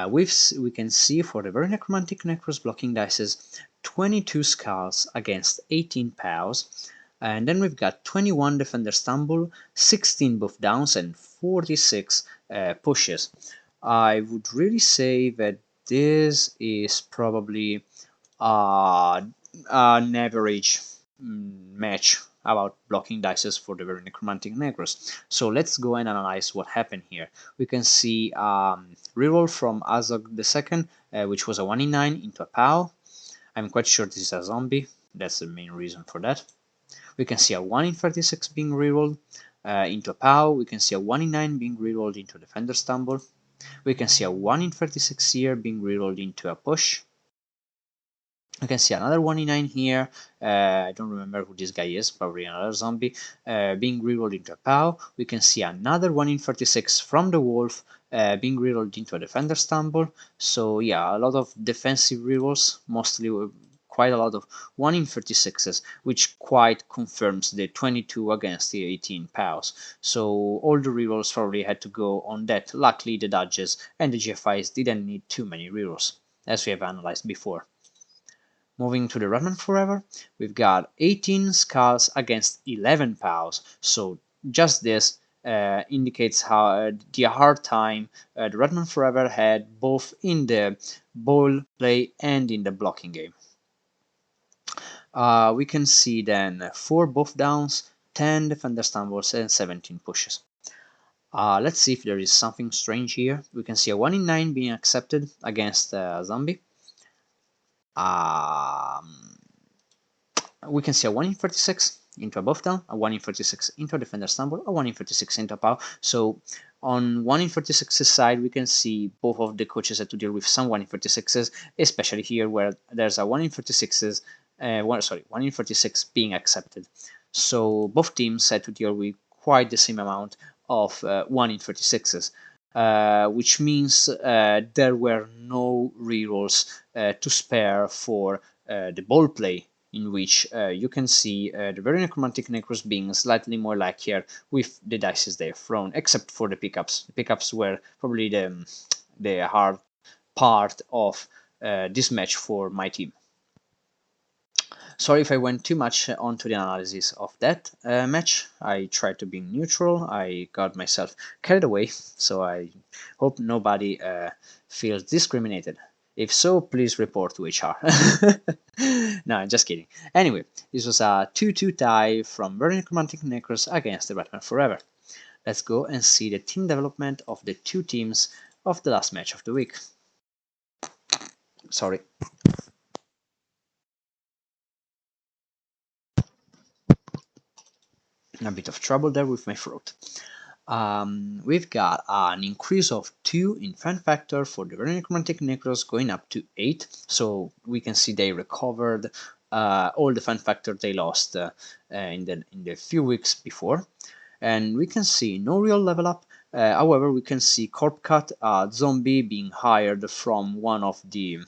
We can see for the very necromantic necros blocking dices 22 skulls against 18 pows, and then we've got 21 defender stumble, 16 buff downs, and 46 pushes. I would really say that this is probably an average match about blocking dices for the very necromantic necros. So let's go and analyze what happened here. We can see reroll from Azog II, which was a 1 in 9 into a POW. I'm quite sure this is a zombie. That's the main reason for that. We can see a 1 in 36 being rerolled into a POW. We can see a 1 in 9 being rerolled into Defender Stumble. We can see a 1 in 36 here being rerolled into a push. You can see another 1 in 9 here. I don't remember who this guy is, probably another zombie, being rerolled into a POW. We can see another 1 in 36 from the wolf being rerolled into a defender stumble. So yeah, a lot of defensive rerolls, mostly quite a lot of 1 in 36s, which quite confirms the 22 against the 18 POWs. So all the rerolls probably had to go on that. Luckily the dodges and the GFIs didn't need too many rerolls, as we have analyzed before. Moving to the Redman Forever, we've got 18 skulls against 11 POWs. So just this indicates how the hard time the Redman Forever had both in the ball play and in the blocking game. We can see then 4 buff downs, 10 defender stumbles, and 17 pushes. Let's see if there is something strange here. We can see a 1 in 9 being accepted against a zombie. We can see a 1 in 36 into a buff down, a 1 in 36 into a defender stumble, a 1 in 36 into a POW. So on 1 in 36's side, we can see both of the coaches had to deal with some 1 in 36s, especially here where there's a 1 in 36's, 1 in 36 being accepted. So both teams had to deal with quite the same amount of 1 in 36s. Which means there were no rerolls to spare for the ball play, in which you can see the very necromantic necros being slightly more like here with the dices they're thrown, except for the pickups. The pickups were probably the hard part of this match for my team. Sorry if I went too much onto the analysis of that match. I tried to be neutral. I got myself carried away, so I hope nobody feels discriminated. If so, please report to HR. No, I'm just kidding. Anyway, this was a 2-2 tie from Very Necromantic Necros against the Batman Forever. Let's go and see the team development of the two teams of the last match of the week. Sorry. A bit of trouble there with my throat. We've got an increase of 2 in fan factor for the very necromantic necros, going up to 8. So we can see they recovered all the fun factor they lost in the few weeks before. And we can see no real level up. However, we can see Corp Cut zombie being hired from one of the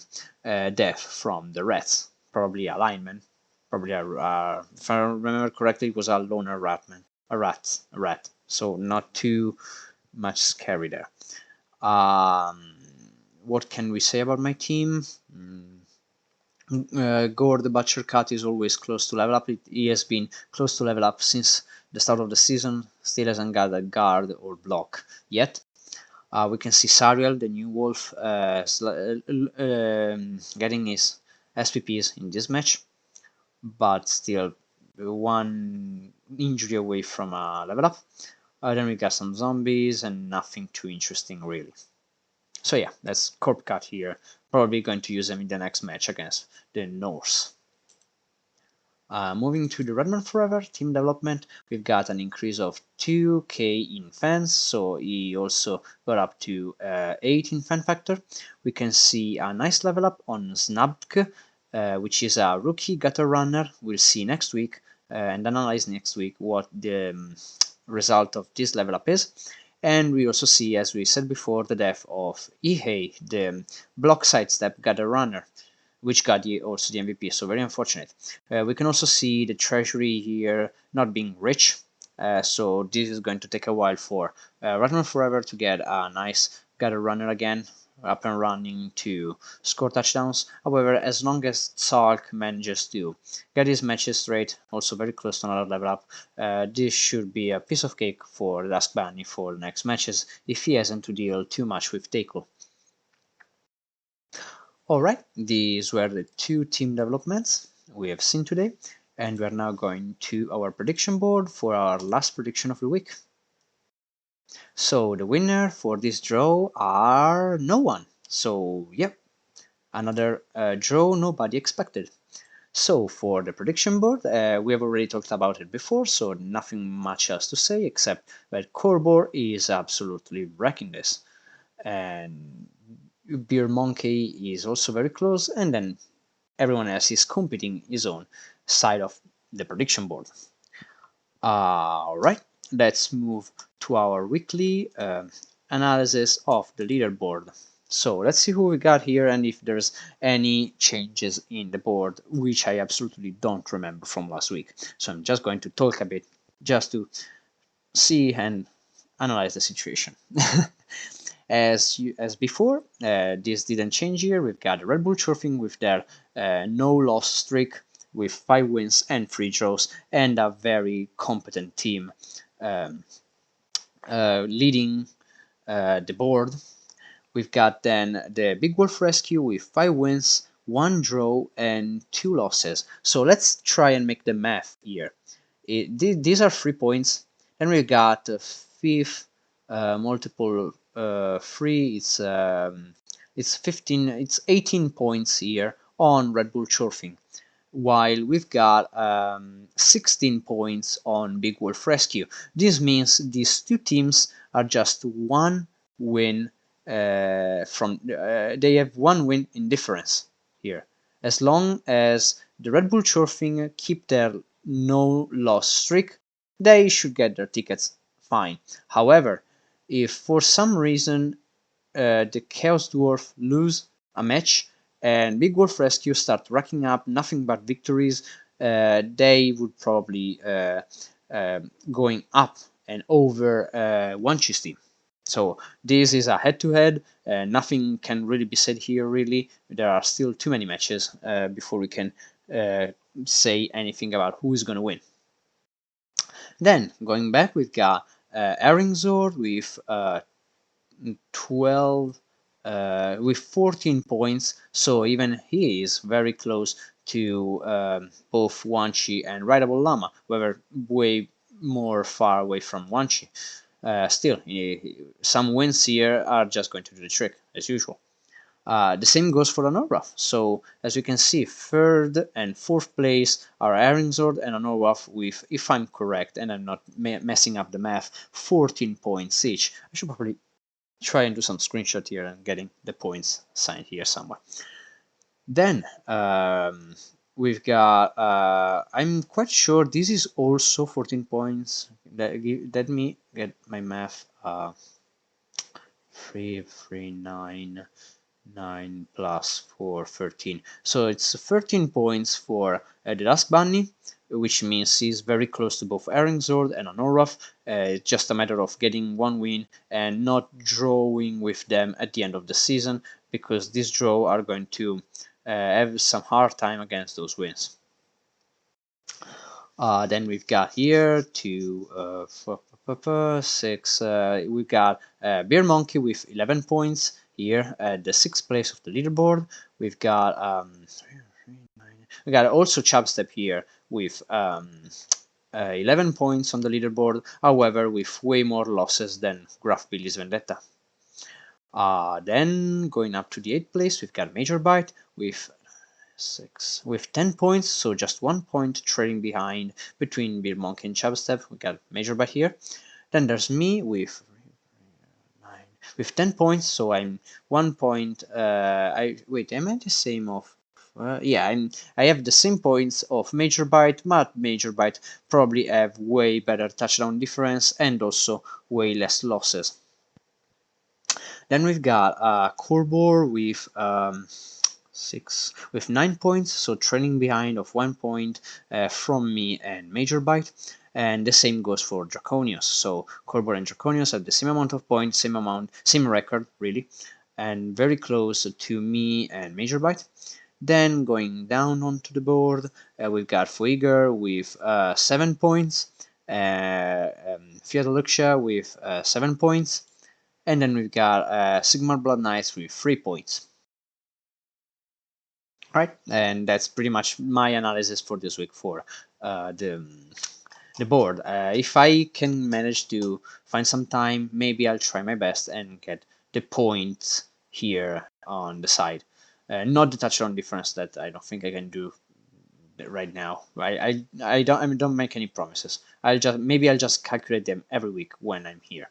death from the rats, probably a lineman, probably if I remember correctly, it was a loner ratman, a rat. So not too much scary there. What can we say about my team? Gore the Butcher Cat is always close to level up. He has been close to level up since the start of the season, still hasn't got a guard or block yet. We can see Sariel, the new wolf, getting his SPPs in this match, but still one injury away from a level up. Then we got some zombies and nothing too interesting really. So yeah, that's Corp Cut here. Probably going to use them in the next match against the Norse. Moving to the Redman Forever team development, we've got an increase of 2k in fans, so he also got up to 8 in fan factor. We can see a nice level up on Snabk, which is a rookie gutter runner. We'll see next week and analyze next week what the result of this level up is. And we also see, as we said before, the death of Ihei, the block sidestep gutter runner, which got also the MVP, so very unfortunate. We can also see the treasury here not being rich, so this is going to take a while for Ratman Forever to get a nice gutter runner again, up and running to score touchdowns. However, as long as Salk manages to get his matches straight, also very close to another level up, this should be a piece of cake for Dusk Bunny for the next matches if he hasn't to deal too much with Tackle. Alright, these were the two team developments we have seen today, and we are now going to our prediction board for our last prediction of the week. So the winner for this draw are no one. So yep, another draw nobody expected. So for the prediction board, we have already talked about it before, so nothing much else to say except that Corbor is absolutely wrecking this. And Beer Monkey is also very close, and then everyone else is competing his own side of the prediction board. Alright, let's move to our weekly analysis of the leaderboard. So let's see who we got here and if there's any changes in the board, which I absolutely don't remember from last week. So I'm just going to talk a bit just to see and analyze the situation. As before, this didn't change here. We've got Red Bull Surfing with their no loss streak with 5 wins and 3 draws, and a very competent team leading the board. We've got then the Big Wolf Rescue with 5 wins, 1 draw, and 2 losses. So let's try and make the math here. These are 3 points. Then we got 5th multiple 3. It's 15. It's 18 points here on Red Bull Surfing, while we've got 16 points on Big Wolf Rescue. This means these two teams are just 1 win from. They have 1 win in difference here. As long as the Red Bull Surfing keep their no loss streak, they should get their tickets fine. However, if for some reason the Chaos Dwarf lose a match and Big Wolf Rescue start racking up nothing but victories, they would probably going up and over Wanchi's team. So this is a head-to-head. Nothing can really be said here. Really, there are still too many matches before we can say anything about who is going to win. Then going back, we've got Eringzord with 12 with 14 points, so even he is very close to both Wanchi and Rideable Llama, however way more far away from Wanchi. Still, some wins here are just going to do the trick, as usual. The same goes for Anorwaf. So, as you can see, 3rd and 4th place are Eringzord and Anorwaf with, if I'm correct, and I'm not messing up the math, 14 points each. I should probably try and do some screenshot here and getting the points signed here somewhere. Then we've got, I'm quite sure this is also 14 points. Let me get my math. 339 9 plus 4, 13. So it's 13 points for the Dusk Bunny, which means he's very close to both Eringsword and Anoraf. It's just a matter of getting one win and not drawing with them at the end of the season, because these draw are going to have some hard time against those wins. Then we've got here 2, 4, 6. We've got Beer Monkey with 11 points here at the 6th place of the leaderboard. We've got we got also Chubstep here with 11 points on the leaderboard, however with way more losses than Graph Billy's Vendetta. Then going up to the 8th place, we've got Major Bite with 6 with 10 points, so just 1 point trailing behind between Beer Monkey and Chubstep. We got Major Bite here. Then there's me with 10 points, so I'm 1 point. Am I the same of? Yeah, I have the same points of Major Bite, but Major Bite probably have way better touchdown difference and also way less losses. Then we've got Kurbor with 6 with 9 points, so trailing behind of 1 point from me and Major Bite. And the same goes for Draconius. So Kurbor and Draconius have the same amount of points, same record really, and very close to me and Major Bite. Then going down onto the board, we've got Fuiger with 7 points, Fiat Luxia with 7 points, and then we've got Sigmar Blood Knights with 3 points. Right, and that's pretty much my analysis for this week for the board. If I can manage to find some time, maybe I'll try my best and get the points here on the side. Not the touchdown difference, that I don't think I can do right now. I don't make any promises. I'll just calculate them every week when I'm here.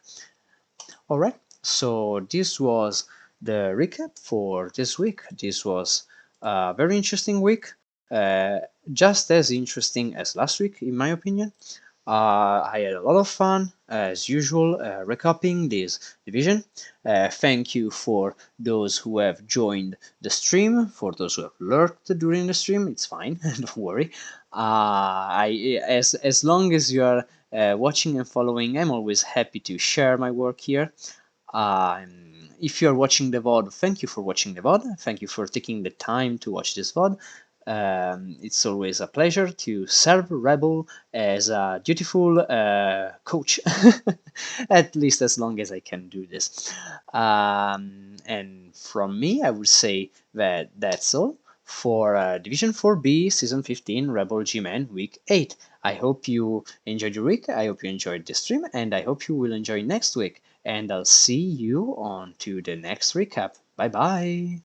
All right, so this was the recap for this week. This was a very interesting week, just as interesting as last week, in my opinion. I had a lot of fun, as usual, recapping this division. Thank you for those who have joined the stream, for those who have lurked during the stream. It's fine, don't worry. As long as you are watching and following, I'm always happy to share my work here. If you're watching the VOD, thank you for watching the VOD. Thank you for taking the time to watch this VOD. It's always a pleasure to serve REBBL as a dutiful coach, at least as long as I can do this. And from me, I would say that that's all for Division 4B Season 15 REBBL GMAN Week 8. I hope you enjoyed your week, I hope you enjoyed the stream, and I hope you will enjoy next week. And I'll see you on to the next recap. Bye bye!